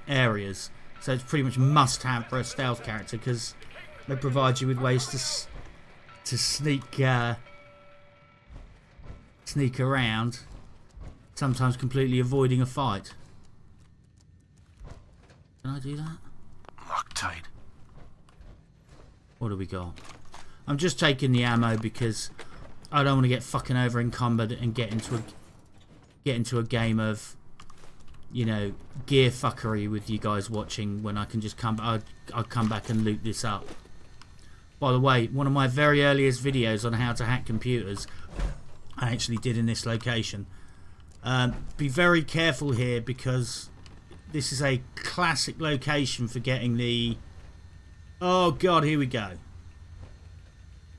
areas. So it's pretty much must have for a stealth character because they provide you with ways to sneak around, sometimes completely avoiding a fight. Can I do that? Lock tight. What do we got? I'm just taking the ammo because I don't want to get fucking over encumbered and get into a game of, you know, gear fuckery with you guys watching when I can just I'll come back and loot this up. By the way, one of my very earliest videos on how to hack computers I actually did in this location. Be very careful here because this is a classic location for getting the... Oh god, here we go.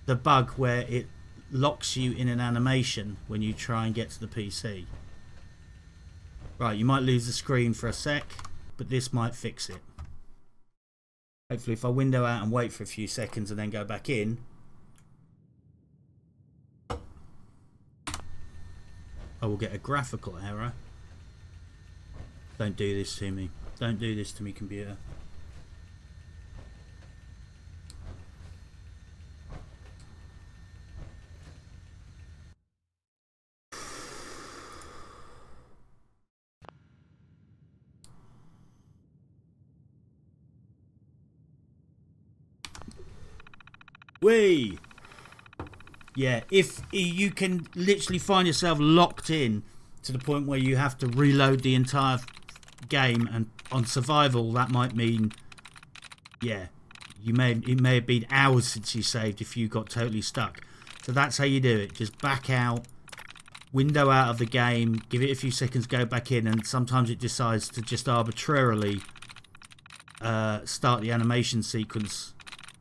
The bug where it locks you in an animation when you try and get to the PC. Right, you might lose the screen for a sec, but this might fix it. Hopefully if I window out and wait for a few seconds and then go back in, I will get a graphical error. Don't do this to me. Don't do this to me, computer. Whee! Yeah, if you can literally find yourself locked in to the point where you have to reload the entire game, and on survival that might mean, yeah, it may have been hours since you saved if you got totally stuck. So that's how you do it. Just back out, window out of the game, give it a few seconds, go back in, and sometimes it decides to just arbitrarily start the animation sequence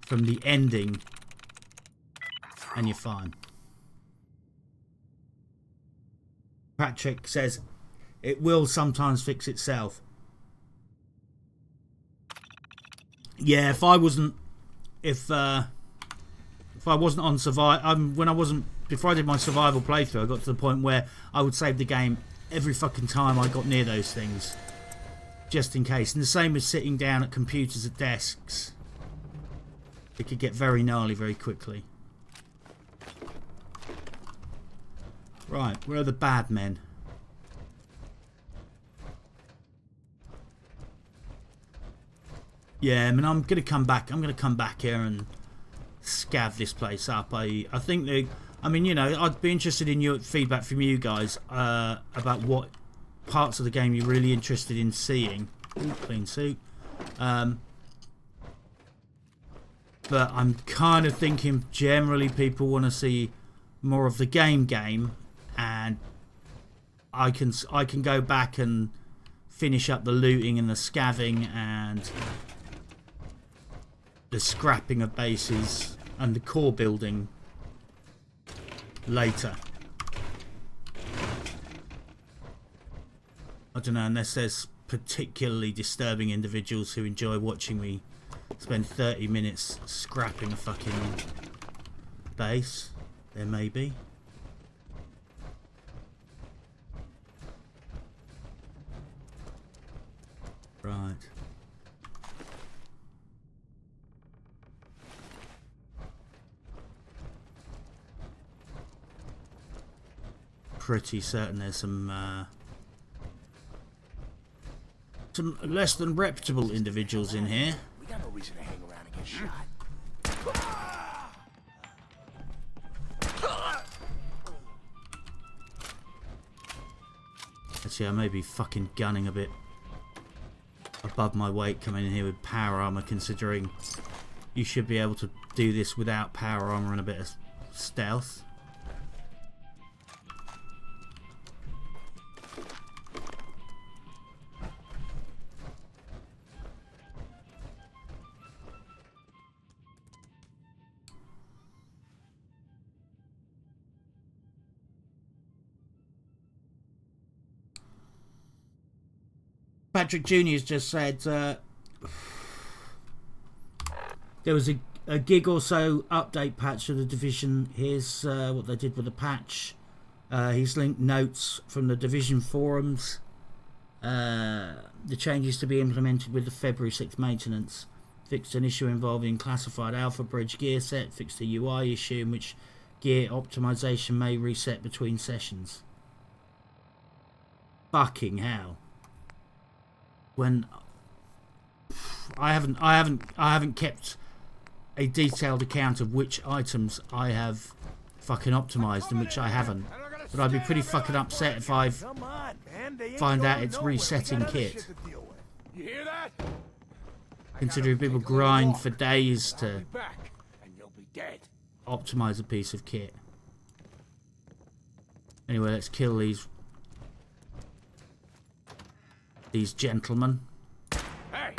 from the ending, and you're fine. Patrick says it will sometimes fix itself. Yeah, if I wasn't on survival, before I did my survival playthrough, I got to the point where I would save the game every fucking time I got near those things, just in case. And the same as sitting down at computers at desks. It could get very gnarly very quickly. Right, where are the bad men? Yeah, I mean, I'm gonna come back here and scav this place up. I think I mean, you know, I'd be interested in your feedback from you guys about what parts of the game you're really interested in seeing. Ooh, clean suit. But I'm kind of thinking generally people want to see more of the game, and I can go back and finish up the looting and the scavving and the scrapping of bases and the core building later. I don't know, unless there's particularly disturbing individuals who enjoy watching me spend 30 minutes scrapping a fucking base. There may be. Right. Pretty certain there's some less than reputable individuals in here. We got no reason to hang around and get shot. Actually, I may be fucking gunning a bit above my weight coming in here with power armor, considering you should be able to do this without power armor and a bit of stealth. Patrick Jr. has just said There was a gig or so update patch of the Division. Here's what they did with the patch. He's linked notes from the Division forums. The changes to be implemented with the February 6th maintenance. Fixed an issue involving classified Alpha Bridge gear set. Fixed a UI issue in which gear optimization may reset between sessions. Fucking hell. When I haven't kept a detailed account of which items I have fucking optimized and which I haven't. But I'd be pretty fucking upset if I find out it's resetting kit. You hear that? Considering people grind for days to And you'll be dead. optimize a piece of kit. Anyway, let's kill these gentlemen. Hey!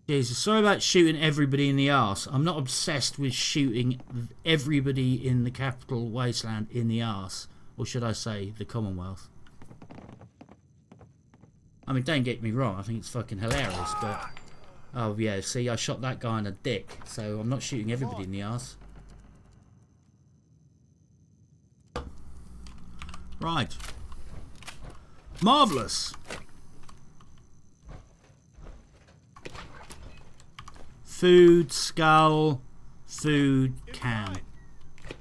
Jesus, sorry about shooting everybody in the arse. I'm not obsessed with shooting everybody in the capital wasteland in the arse. Or should I say, the Commonwealth. I mean, don't get me wrong, I think it's fucking hilarious, but... Oh yeah, see, I shot that guy in the dick, so I'm not shooting everybody in the arse. Right. Marvellous! Food, skull, food, can.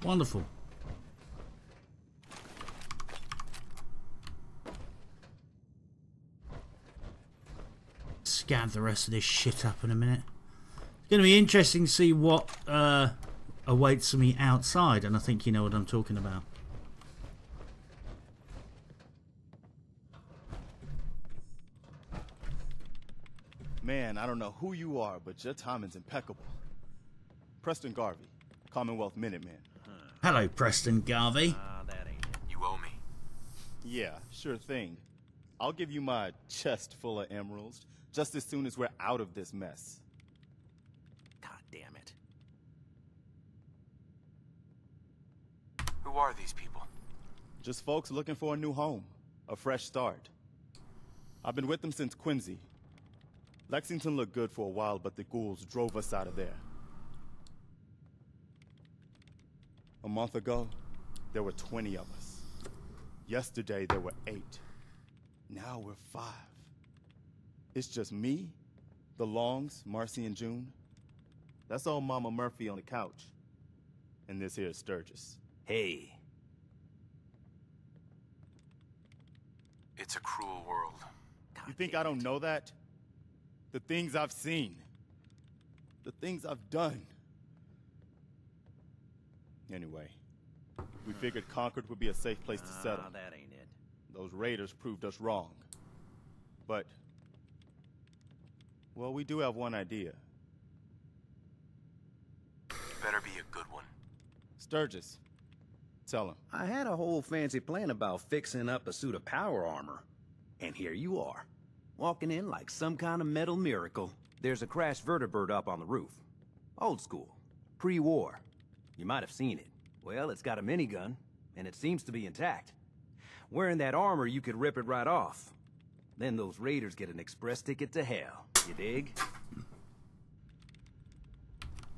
Wonderful. Scan the rest of this shit up in a minute. It's going to be interesting to see what awaits me outside, and I think you know what I'm talking about. Man, I don't know who you are, but your timing's impeccable. Preston Garvey, Commonwealth Minuteman. Hello, Preston Garvey. That ain't it. You owe me. Yeah, sure thing. I'll give you my chest full of emeralds just as soon as we're out of this mess. God damn it. Who are these people? Just folks looking for a new home, a fresh start. I've been with them since Quincy. Lexington looked good for a while, but the ghouls drove us out of there. A month ago, there were 20 of us. Yesterday, there were 8. Now we're 5. It's just me, the Longs, Marcy and June. That's old Mama Murphy on the couch. And this here is Sturgis. Hey. It's a cruel world. You think I don't know that? The things I've seen. The things I've done. Anyway, we figured Concord would be a safe place to settle. That ain't it. Those raiders proved us wrong. But, well, we do have one idea. Better be a good one. Sturgis, tell him. I had a whole fancy plan about fixing up a suit of power armor. And here you are, walking in like some kind of metal miracle. There's a crashed vertibird up on the roof. Old school. Pre-war. You might have seen it. Well, it's got a minigun, and it seems to be intact. Wearing that armor, you could rip it right off. Then those raiders get an express ticket to hell. You dig?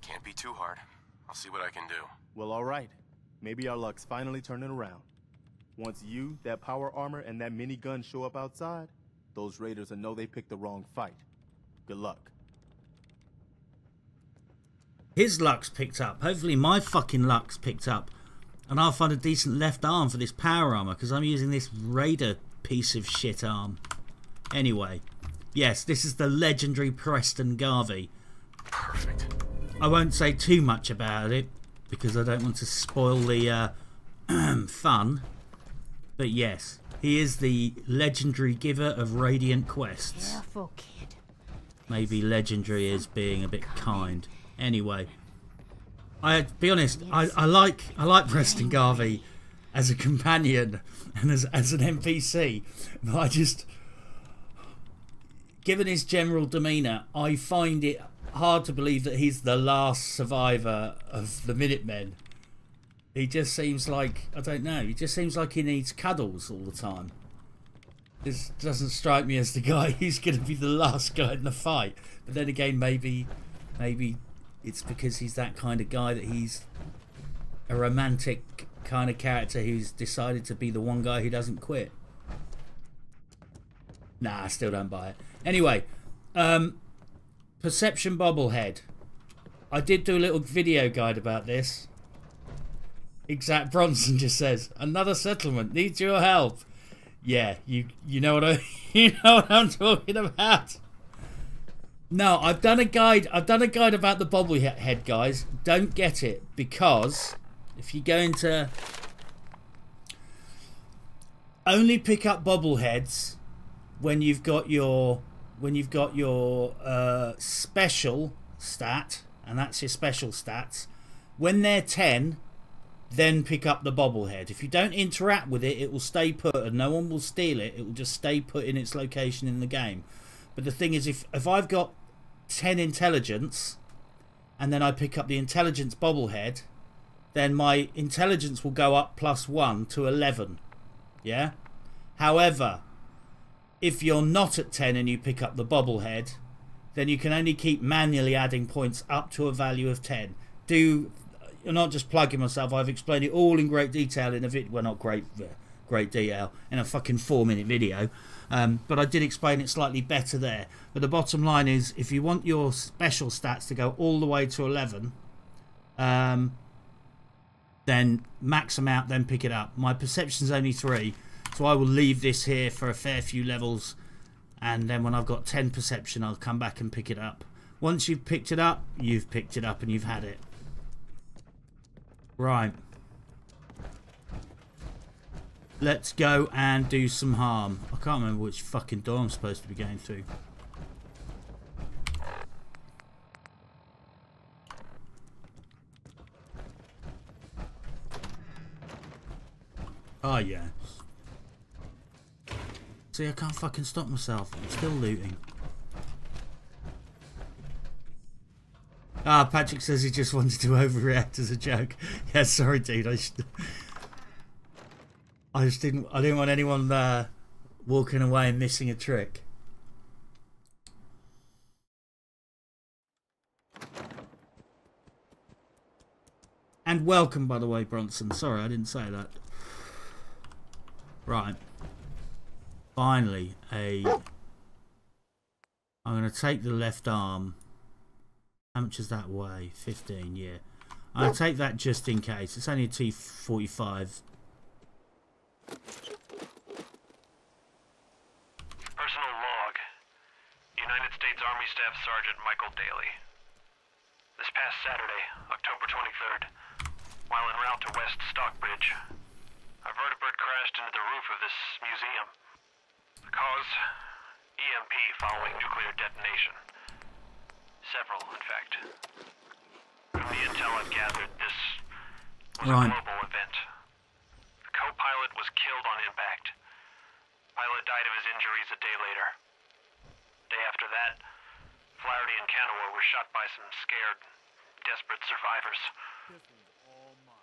Can't be too hard. I'll see what I can do. Well, all right. Maybe our luck's finally turning around. Once you, that power armor, and that minigun show up outside, those raiders will know they picked the wrong fight. Good luck. His luck's picked up. Hopefully my fucking luck's picked up. And I'll find a decent left arm for this power armor, because I'm using this raider piece of shit arm. Anyway. Yes, this is the legendary Preston Garvey. Perfect. I won't say too much about it, because I don't want to spoil the fun. But yes, he is the legendary giver of radiant quests. Careful, kid. Maybe legendary is being a bit kind. Anyway, to be honest, I like Preston Garvey as a companion and as an NPC, but I just, given his general demeanour, I find it hard to believe that he's the last survivor of the Minutemen. He just seems like, I don't know, he just seems like he needs cuddles all the time. This doesn't strike me as the guy who's going to be the last guy in the fight. But then again, maybe it's because he's that kind of guy that he's a romantic kind of character who's decided to be the one guy who doesn't quit. Nah, I still don't buy it. Anyway, Perception Bobblehead. I did do a little video guide about this. Exact Bronson just says, another settlement needs your help. Yeah, you know what you know what I'm talking about. No, I've done a guide about the bobblehead, guys. Don't get it, because if you go into only pick up bobbleheads when you've got your special stat, and that's your special stats. When they're 10, then pick up the bobblehead. If you don't interact with it, it will stay put and no one will steal it. It will just stay put in its location in the game. But the thing is, if I've got 10 intelligence and then I pick up the intelligence bobblehead, then my intelligence will go up +1 to 11. Yeah? However, if you're not at 10 and you pick up the bobblehead, then you can only keep manually adding points up to a value of 10. You're not just plugging myself. I've explained it all in great detail in a video. Well, not great detail in a fucking 4-minute video, but I did explain it slightly better there. But the bottom line is, if you want your special stats to go all the way to 11, then max them out, then pick it up. My perception's only 3, so I will leave this here for a fair few levels, and then when I've got 10 perception, I'll come back and pick it up. Once you've picked it up, you've picked it up and you've had it. Right. Let's go and do some harm. I can't remember which fucking door I'm supposed to be going through. Oh, yeah. See, I can't fucking stop myself. I'm still looting. Ah, Patrick says he just wanted to overreact as a joke. Yeah, sorry, dude. I didn't want anyone walking away and missing a trick. And welcome, by the way, Bronson. Sorry, I didn't say that. Right. Finally, I'm going to take the left arm. How much does that weigh? 15, yeah. I'll take that just in case. It's only a T45. Personal log. United States Army Staff Sergeant Michael Daly. This past Saturday, October 23rd, while en route to West Stockbridge, a vertibird crashed into the roof of this museum. The cause? EMP following nuclear detonation. Several, in fact. From the intel I've gathered, this was a global event. The co-pilot was killed on impact. Pilot died of his injuries a day later. Day after that, Flaherty and Canower were shot by some scared, desperate survivors.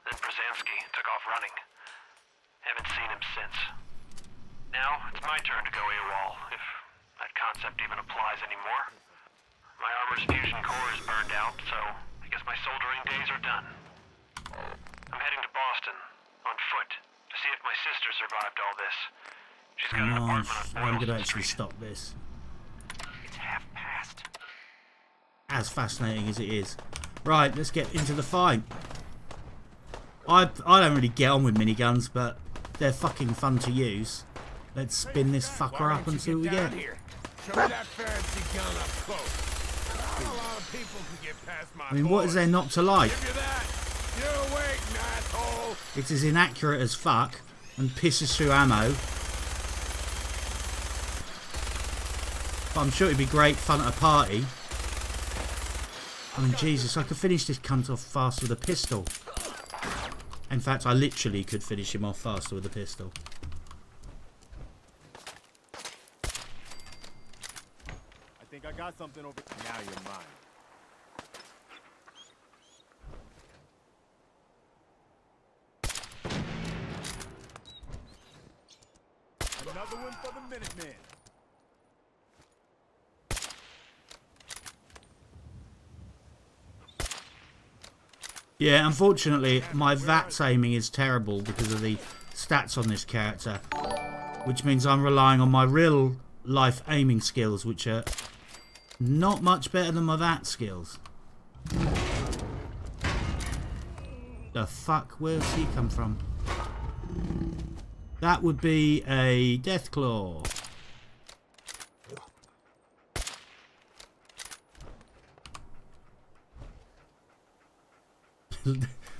Then Brzezinski took off running. Haven't seen him since. Now, it's my turn to go AWOL, if that concept even applies anymore. My armor's fusion core is burned out, so I guess my soldering days are done. I'm heading to Boston, on foot, to see if my sister survived all this. She's got an apartment on I'm going to Boylston actually Street. stop this. It's half past. As fascinating as it is. Right, let's get into the fight. I don't really get on with miniguns, but they're fucking fun to use. Let's spin this fucker up and see what we get. Show me that fancy gun up close. Not a lot of people can get past my I mean, what is there not to like? Give you that. You waiting, asshole. It is inaccurate as fuck and pisses through ammo. But I'm sure it'd be great fun at a party. I mean, Jesus, I could finish this cunt off faster with a pistol. In fact, I literally could finish him off faster with a pistol. I think I got something over. Now you're mine. Another one for the Minutemen. Yeah, unfortunately, my VATS aiming is terrible because of the stats on this character, which means I'm relying on my real life aiming skills, which are not much better than my VATS skills. The fuck? Where's he come from? That would be a Deathclaw.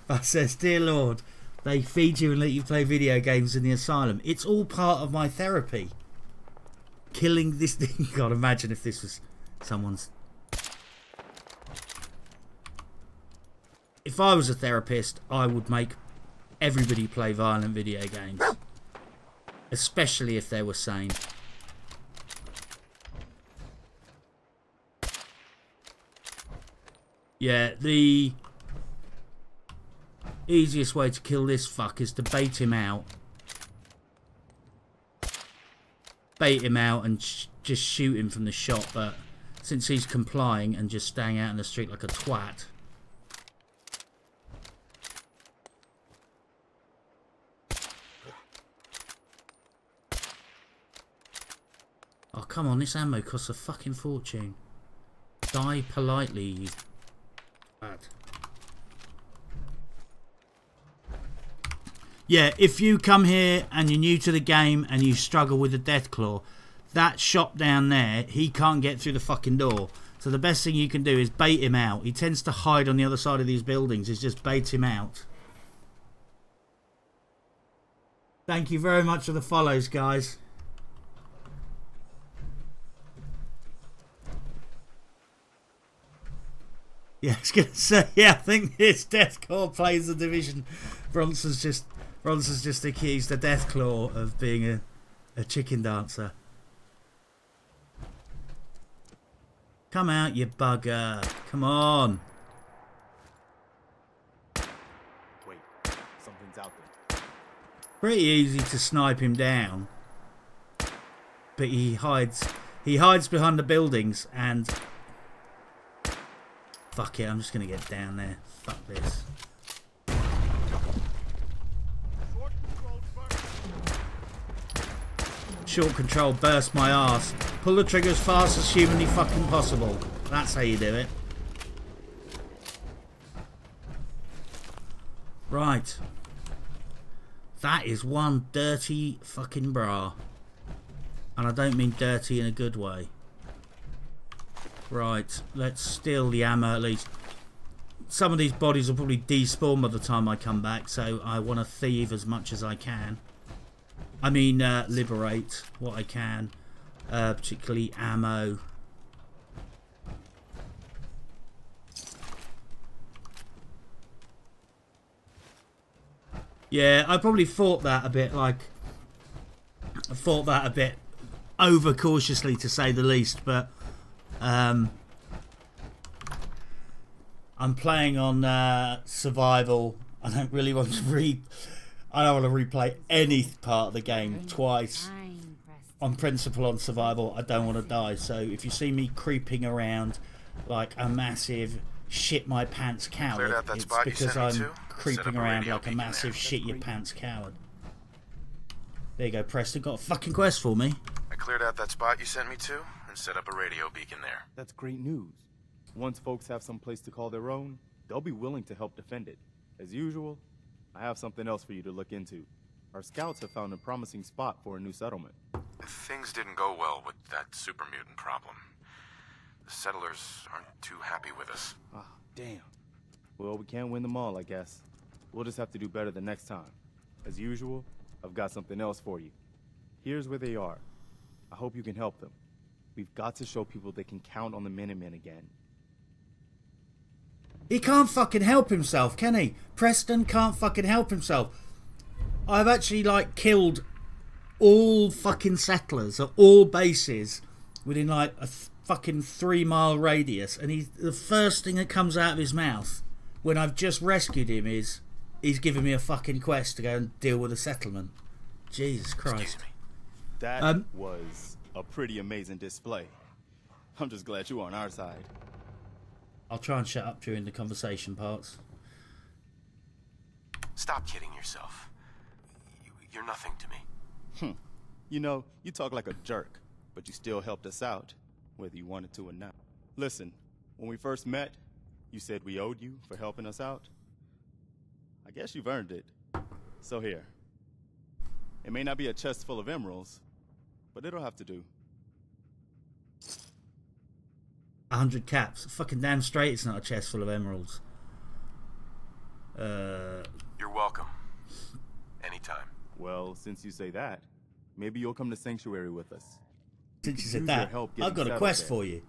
That says, dear Lord, they feed you and let you play video games in the asylum. It's all part of my therapy. Killing this thing. God, imagine if this was someone's... If I was a therapist, I would make everybody play violent video games. Especially if they were sane. Yeah, the easiest way to kill this fuck is to bait him out. Bait him out and just shoot him from the shot, but since he's complying and just staying out in the street like a twat... Oh, come on, this ammo costs a fucking fortune. Die politely, you bad. Yeah, if you come here and you're new to the game and you struggle with the Deathclaw, that shop down there, he can't get through the fucking door. So the best thing you can do is bait him out. He tends to hide on the other side of these buildings. Is just bait him out. Thank you very much for the follows, guys. Yeah, I was going to say, yeah, I think this Deathclaw plays the Division. Bronson's just accused the Deathclaw of being a chicken dancer. Come out, you bugger. Come on. Wait, something's out there. Pretty easy to snipe him down. But he hides behind the buildings and... Fuck it, I'm just going to get down there. Fuck this. Short control burst my ass. Pull the trigger as fast as humanly fucking possible. That's how you do it. Right. That is one dirty fucking bra. And I don't mean dirty in a good way. Right, let's steal the ammo at least. Some of these bodies will probably despawn by the time I come back, so I want to thieve as much as I can. I mean, liberate what I can, particularly ammo. Yeah, I probably fought that a bit over cautiously, to say the least, but I'm playing on survival. I don't really want to replay any part of the game twice. On principle, on survival, I don't want to die. So if you see me creeping around like a massive shit my pants coward, it's because I'm creeping around like a massive shit your pants coward. There you go, Preston. Got a fucking quest for me. I cleared out that spot you sent me to and set up a radio beacon there. That's great news. Once folks have some place to call their own, they'll be willing to help defend it. As usual, I have something else for you to look into. Our scouts have found a promising spot for a new settlement. Things didn't go well with that super mutant problem. The settlers aren't too happy with us. Ah, damn. Well, we can't win them all, I guess. We'll just have to do better the next time. As usual, I've got something else for you. Here's where they are. I hope you can help them. We've got to show people they can count on the Minutemen again. He can't fucking help himself, can he? Preston can't fucking help himself. I've actually, like, killed all fucking settlers at all bases within, like, a fucking 3-mile radius. And the first thing that comes out of his mouth when I've just rescued him is he's giving me a fucking quest to go and deal with a settlement. Jesus Christ. Excuse me. That was a pretty amazing display. I'm just glad you're on our side. I'll try and shut up during the conversation parts. Stop kidding yourself. You're nothing to me. You know, you talk like a jerk, but you still helped us out, whether you wanted to or not. Listen, when we first met, you said we owed you for helping us out. I guess you've earned it. So here. It may not be a chest full of emeralds, but it'll have to do. 100 caps. Fucking damn straight it's not a chest full of emeralds. You're welcome. Anytime. Well, since you say that, maybe you'll come to Sanctuary with us. Since you said that, I've got a quest for you.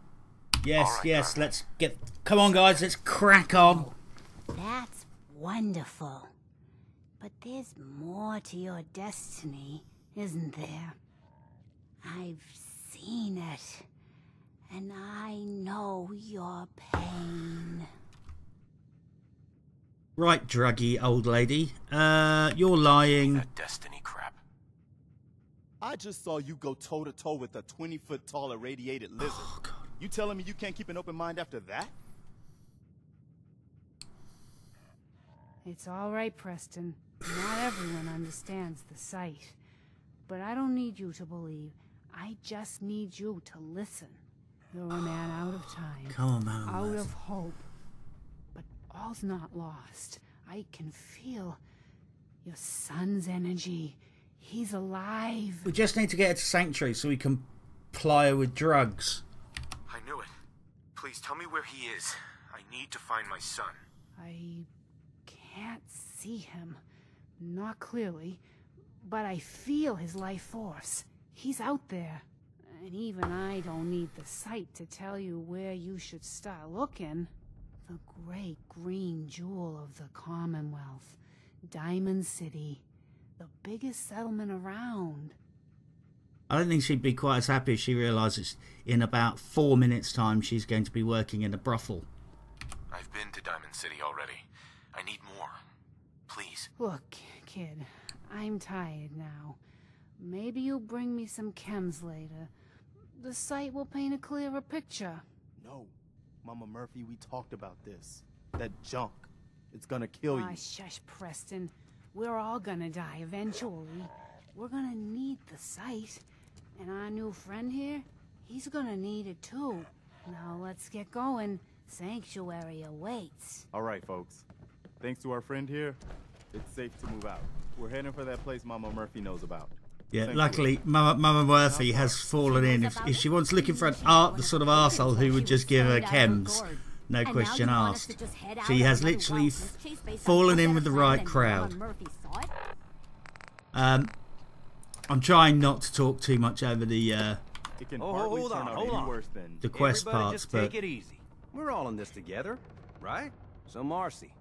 Yes, yes, let's get... Come on, guys, let's crack on. That's wonderful. But there's more to your destiny, isn't there? I've seen it. And I know your pain. Right, druggy old lady. You're lying. That destiny crap. I just saw you go toe-to-toe with a 20-foot tall irradiated lizard. Oh, God. You telling me you can't keep an open mind after that? It's all right, Preston. Not everyone understands the sight. But I don't need you to believe. I just need you to listen. You're a man out of time. Come on, man. Out of hope. But all's not lost. I can feel your son's energy. He's alive. We just need to get her to Sanctuary so we can ply her with drugs. I knew it. Please tell me where he is. I need to find my son. I can't see him. Not clearly. But I feel his life force. He's out there. And even I don't need the sight to tell you where you should start looking. The great green jewel of the Commonwealth. Diamond City. The biggest settlement around. I don't think she'd be quite as happy if she realises in about 4 minutes' time she's going to be working in a brothel. I've been to Diamond City already. I need more. Please. Look, kid, I'm tired now. Maybe you'll bring me some chems later. The sight will paint a clearer picture. No. Mama Murphy, we talked about this. That junk. It's gonna kill you. Shush, Preston. We're all gonna die eventually. We're gonna need the sight. And our new friend here, he's gonna need it too. Now let's get going. Sanctuary awaits. All right, folks. Thanks to our friend here, it's safe to move out. We're heading for that place Mama Murphy knows about. Yeah, luckily Mama Murphy has fallen in. If she wants looking for the sort of arsehole who would just give her chems, no question asked. She has literally fallen in with the right crowd. I'm trying not to talk too much over the hold on. the quest Everybody parts, just but take it easy. We're all in this together, right? So Marcy,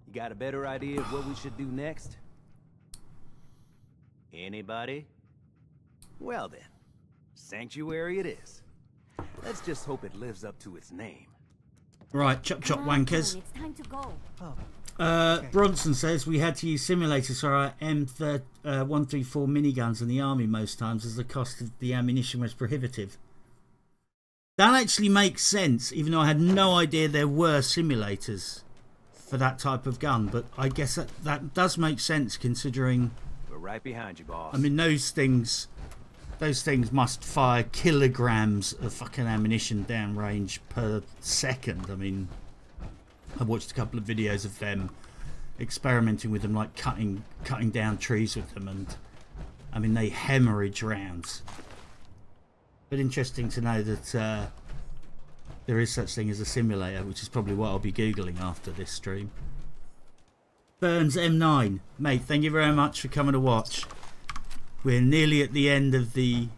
you got a better idea of what we should do next? Anybody? Well then, Sanctuary it is. Let's just hope it lives up to its name. right, chop chop wankers. It's time to go. Bronson says we had to use simulators for our M134 miniguns in the army most times as the cost of the ammunition was prohibitive. That actually makes sense, even though I had no idea there were simulators for that type of gun. But I guess that does make sense considering... We're right behind you, boss. I mean, those things must fire kilograms of fucking ammunition downrange per second. I mean... I watched a couple of videos of them experimenting with them, like cutting down trees with them, and I mean they hemorrhage rounds. But interesting to know that there is such thing as a simulator, which is probably what I'll be googling after this stream. Burns M9, mate, thank you very much for coming to watch. We're nearly at the end of the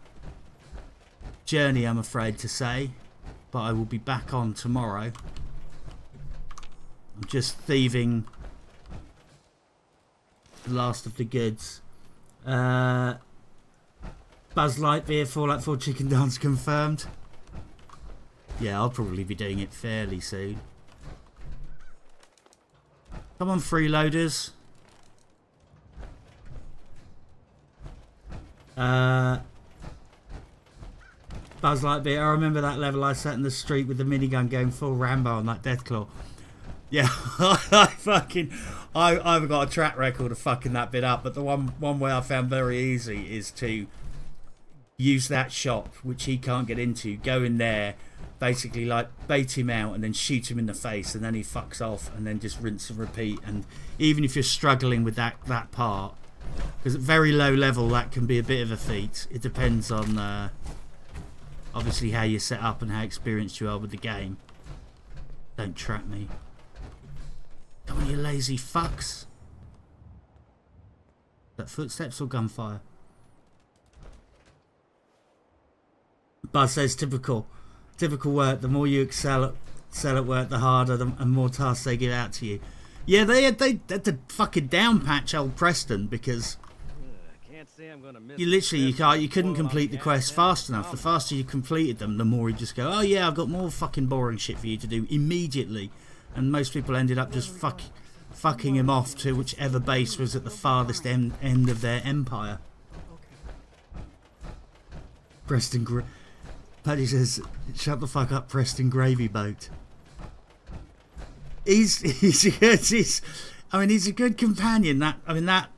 journey, I'm afraid to say, but I will be back on tomorrow. I'm just thieving the last of the goods. Buzz Lightyear Fallout 4 Chicken Dance confirmed. Yeah, I'll probably be doing it fairly soon. Come on, freeloaders. Buzz Lightyear. I remember that level. I sat in the street with the minigun going full Rambo on that Deathclaw. Yeah, I've got a track record of fucking that bit up. But the one way I found very easy is to use that shop, which he can't get into. Go in there, basically like bait him out, and then shoot him in the face, and then he fucks off, and then just rinse and repeat. And even if you're struggling with that part, because at very low level that can be a bit of a feat. It depends on obviously how you set up and how experienced you are with the game. Don't trap me. Come on, you lazy fucks. Is that footsteps or gunfire? Buzz says typical work. The more you excel at work, the harder and more tasks they give out to you. Yeah, they had to fucking down patch old Preston because you couldn't complete the quests fast enough. The faster you completed them, the more you just go, oh yeah, I've got more fucking boring shit for you to do immediately. And most people ended up just fucking him off to whichever base was at the farthest end of their empire. Paddy says, shut the fuck up, Preston Gravy Boat. He's a good companion. That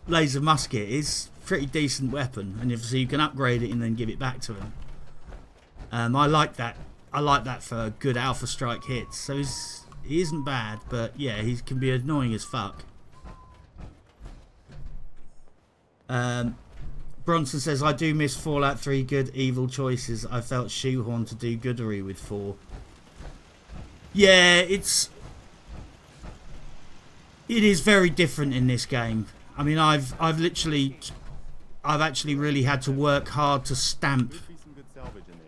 laser musket is a pretty decent weapon, and so you can upgrade it and then give it back to him. I like that. I like that for good alpha strike hits. So he isn't bad, but yeah, he can be annoying as fuck. Bronson says, I do miss Fallout 3 good evil choices. I felt shoehorned to do goodery with 4. Yeah, it is very different in this game. I mean, I've actually really had to work hard to stamp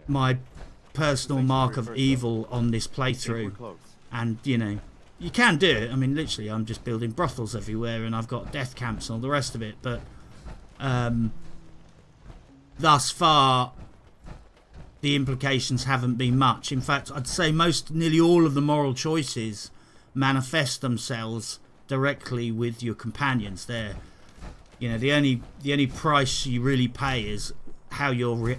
my personal mark of evil on this playthrough. And, you know, you can do it. I mean, literally, I'm just building brothels everywhere and I've got death camps and all the rest of it. But thus far, the implications haven't been much. In fact, I'd say nearly all of the moral choices manifest themselves directly with your companions. There, you know, the only price you really pay is how your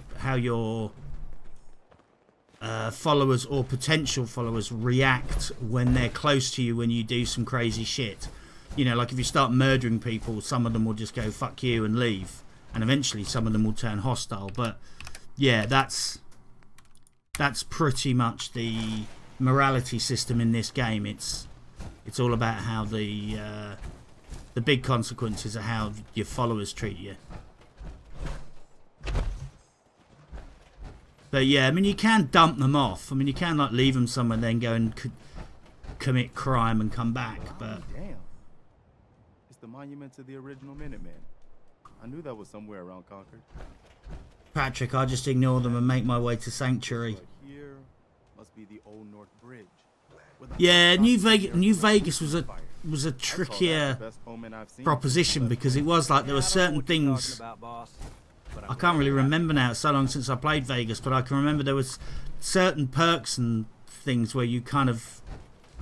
followers or potential followers react when they're close to you when you do some crazy shit. You know, like if you start murdering people, some of them will just go fuck you and leave, and eventually some of them will turn hostile. But yeah, that's pretty much the morality system in this game. It's all about how the big consequences are how your followers treat you. But yeah, I mean, you can dump them off. I mean, you can like leave them somewhere, then go and commit crime and come back. But damn, it's the monument to the original Minutemen. I knew that was somewhere around Concord. Patrick, I just ignore them and make my way to Sanctuary. Here must be the Old North Bridge. Yeah, New Vegas was a trickier proposition because it was like there were certain things. I can't really remember now. It's so long since I played Vegas, but I can remember there was certain perks and things where you kind of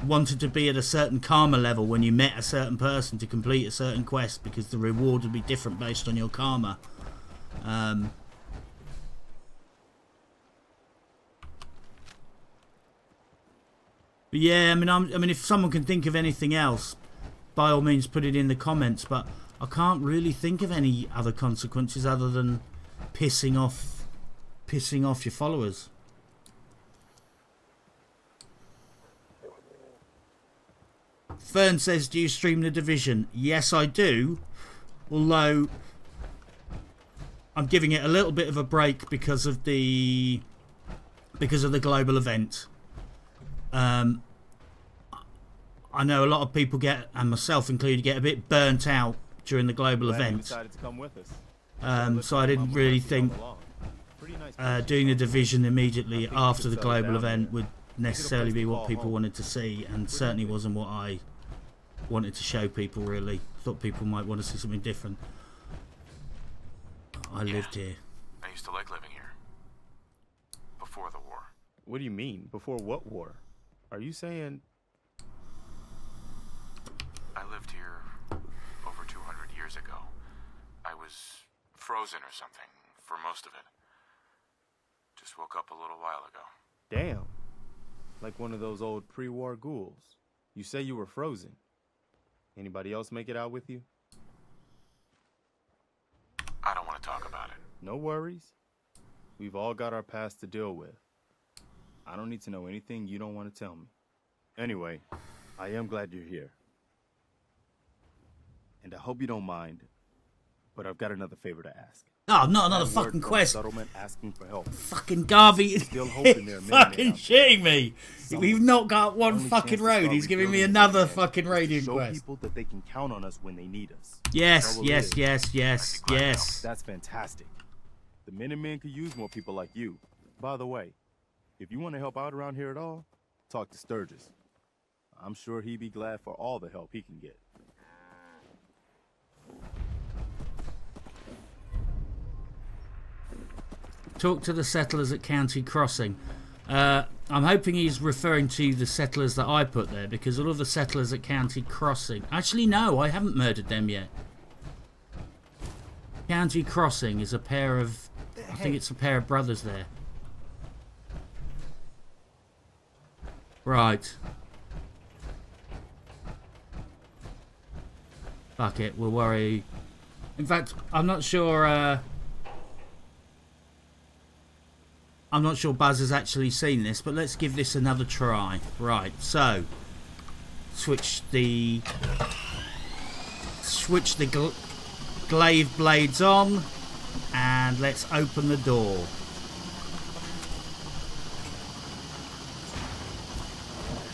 wanted to be at a certain karma level when you met a certain person to complete a certain quest, because the reward would be different based on your karma. But yeah, I mean, if someone can think of anything else, by all means put it in the comments. But I can't really think of any other consequences other than pissing off your followers. Fern says, do you stream The Division? Yes, I do. Although I'm giving it a little bit of a break because of the global event. I know a lot of people get, and myself included, get a bit burnt out during the global event. So I didn't really think doing The Division immediately after the global event would necessarily be what people wanted to see, and certainly wasn't what I wanted to show people, really. I thought people might want to see something different. I lived here. I used to like living here. Before the war. What do you mean? Before what war? Are you saying... I lived here over 200 years ago. I was frozen or something for most of it. Just woke up a little while ago. Damn. Like one of those old pre-war ghouls. You say you were frozen. Anybody else make it out with you? I don't want to talk about it. No worries. We've all got our past to deal with. I don't need to know anything you don't want to tell me. Anyway, I am glad you're here. And I hope you don't mind, but I've got another favor to ask. Oh, not another fucking quest. Settlement asking for help. Fucking Garvey is fucking shitting me. We've not got one fucking road. He's giving me another fucking raiding show quest. people that they can count on us when they need us. Yes, yes, yes, yes, yes. That's fantastic. The Minutemen could use more people like you. By the way, if you want to help out around here at all, talk to Sturgis. I'm sure he'd be glad for all the help he can get. Talk to the settlers at County Crossing. I'm hoping he's referring to the settlers that I put there, because all of the settlers at County Crossing... Actually, no, I haven't murdered them yet. County Crossing is a pair of... I think it's a pair of brothers there. Right. Fuck it, we'll worry. In fact, I'm not sure... I'm not sure Buzz has actually seen this, but let's give this another try. Right, so switch the glaive blades on, and let's open the door.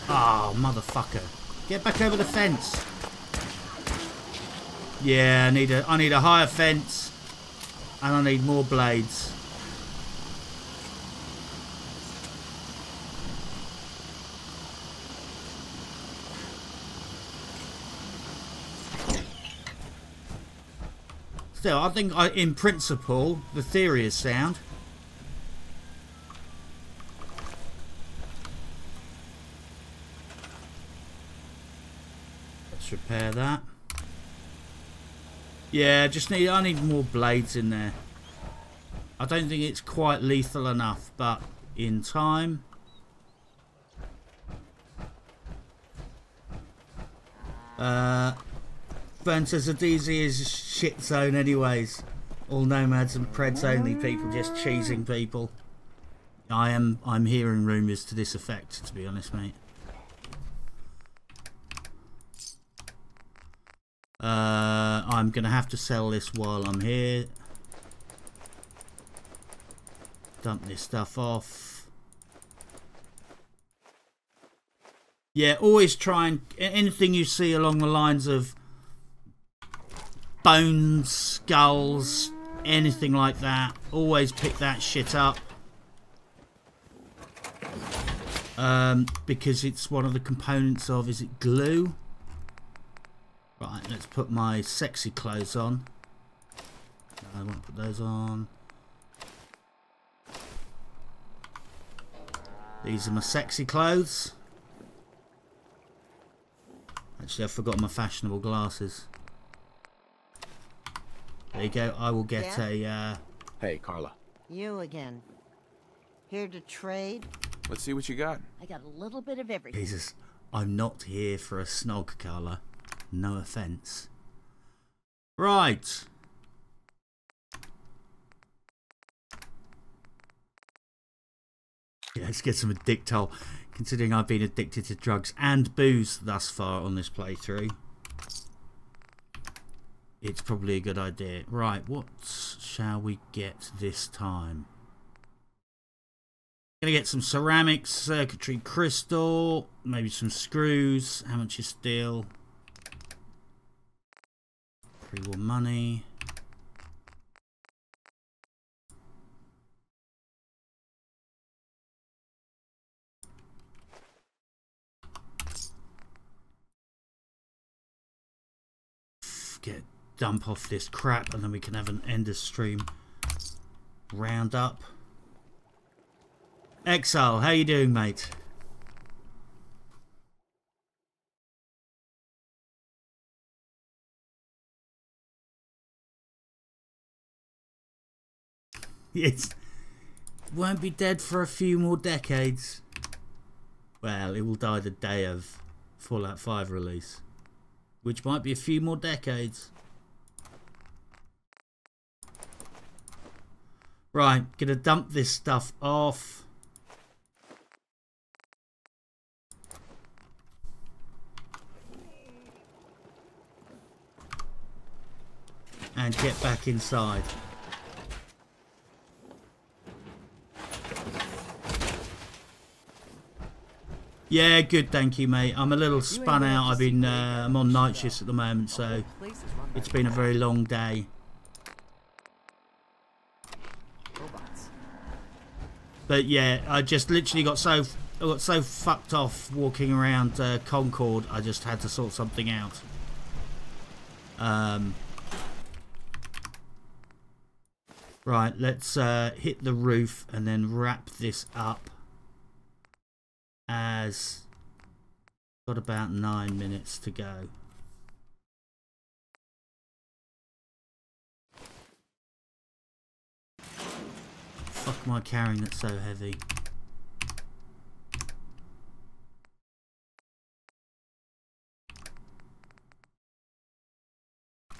Oh, motherfucker! Get back over the fence. Yeah, I need a higher fence, and I need more blades. Still, I think in principle, the theory is sound. Let's repair that. Yeah, I need more blades in there. I don't think it's quite lethal enough, but in time. Burn says the DZ is a shit zone anyways. All nomads and preds only, people just cheesing people. I'm hearing rumours to this effect, to be honest, mate. I'm gonna have to sell this while I'm here. Dump this stuff off. Yeah, always try and anything you see along the lines of bones, skulls, anything like that, always pick that shit up. Because it's one of the components of, is it glue? Right, let's put my sexy clothes on. I won't put those on. These are my sexy clothes. Actually, I forgot my fashionable glasses. There you go. I will get a... Hey, Carla. You again. Here to trade? Let's see what you got. I got a little bit of everything. Jesus, I'm not here for a snog, Carla. No offence. Right. Yeah, let's get some addictol. Considering I've been addicted to drugs and booze thus far on this playthrough, it's probably a good idea. Right, what shall we get this time? Gonna get some ceramics, circuitry crystal, maybe some screws. How much is steel? Pre-war money. Dump off this crap, and then we can have an Ender stream roundup. Exile, how you doing, mate? It won't be dead for a few more decades. Well, it will die the day of Fallout 5 release, which might be a few more decades. Right, gonna dump this stuff off. And get back inside. Yeah, good, thank you, mate. I'm a little spun out. I'm on night shifts at the moment, so it's been a very long day. But yeah, I just literally got so fucked off walking around Concord. I just had to sort something out. Right, let's hit the roof and then wrap this up. As got about 9 minutes to go. Fuck am I carrying that's so heavy?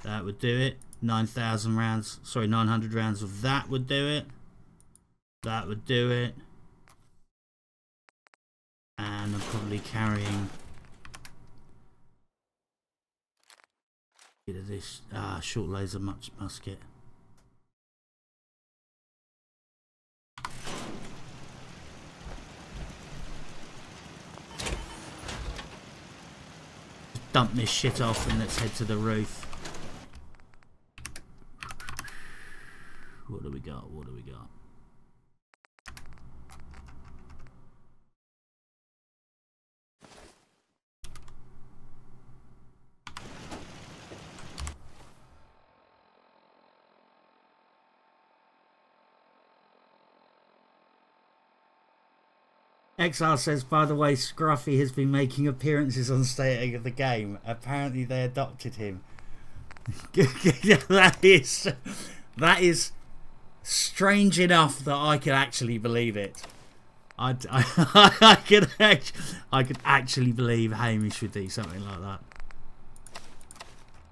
That would do it. 9,000 rounds, sorry, 900 rounds of that would do it. That would do it. And I'm probably carrying a bit of this short laser musket. Dump this shit off and let's head to the roof. What do we got? What do we got? Exile says, by the way, Scruffy has been making appearances on State of the Game. Apparently they adopted him. that is strange enough that I could actually believe it. I could actually believe Hamish would do something like that.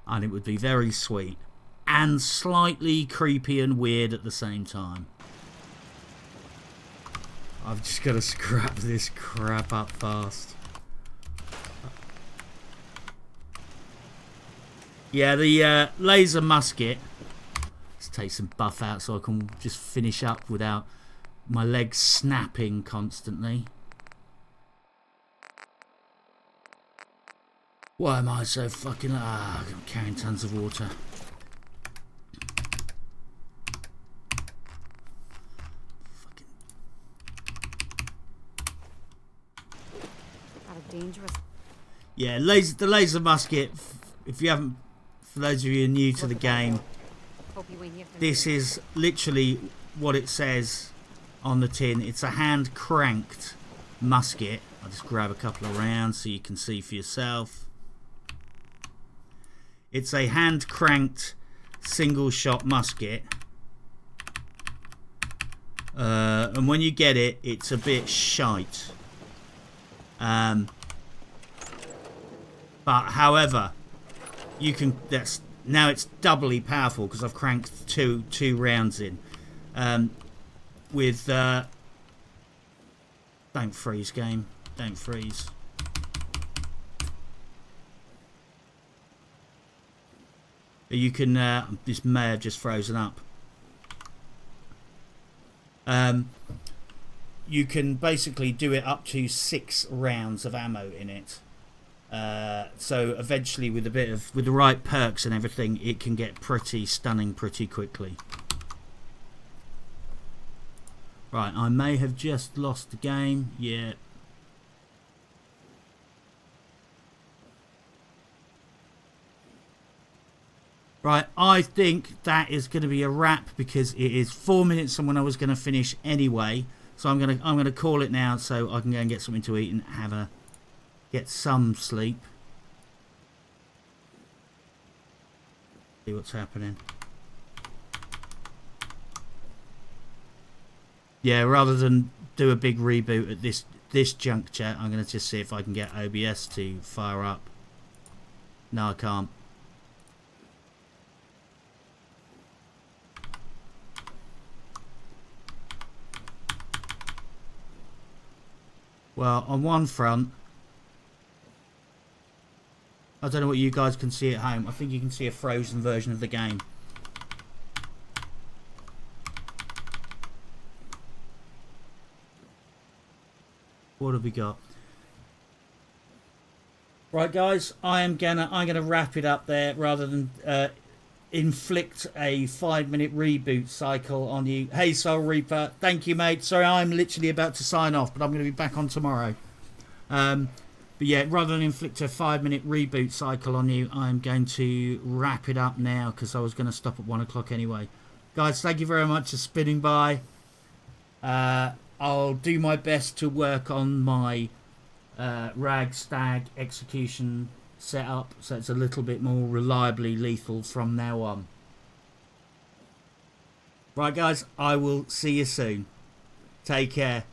And it would be very sweet. And slightly creepy and weird at the same time. I've just got to scrap this crap up fast. Yeah, the laser musket. Let's take some buff out so I can just finish up without my legs snapping constantly. Why am I so fucking... I'm carrying tons of water. Dangerous. Yeah, the laser musket. If you haven't, for those of you who are new to the game, this is literally what it says on the tin. It's a hand cranked musket. I'll just grab a couple of rounds so you can see for yourself. It's a hand cranked single shot musket. And when you get it, it's a bit shite. But however, you can. Now it's doubly powerful because I've cranked two rounds in. With don't freeze, game. Don't freeze. You can. This may have just frozen up. You can basically do it up to 6 rounds of ammo in it. So eventually, with the right perks and everything, it can get pretty stunning pretty quickly. Right, I may have just lost the game. Yeah. Right, I think that is going to be a wrap because it is 4 minutes from when I was going to finish anyway. So I'm gonna call it now so I can go and get something to eat and get some sleep. See what's happening. Yeah, rather than do a big reboot at this juncture, I'm going to just see if I can get OBS to fire up. No, I can't. Well, on one front, I don't know what you guys can see at home. I think you can see a frozen version of the game. What have we got? Right, guys, I'm gonna wrap it up there rather than inflict a 5-minute reboot cycle on you. Hey, Soul Reaper, thank you, mate. Sorry, I'm literally about to sign off, but I'm going to be back on tomorrow. But yeah, rather than inflict a 5-minute reboot cycle on you, I'm going to wrap it up now because I was going to stop at 1 o'clock anyway. Guys, thank you very much for spinning by. I'll do my best to work on my Rag Stag execution setup so it's a little bit more reliably lethal from now on. Right, guys, I will see you soon. Take care.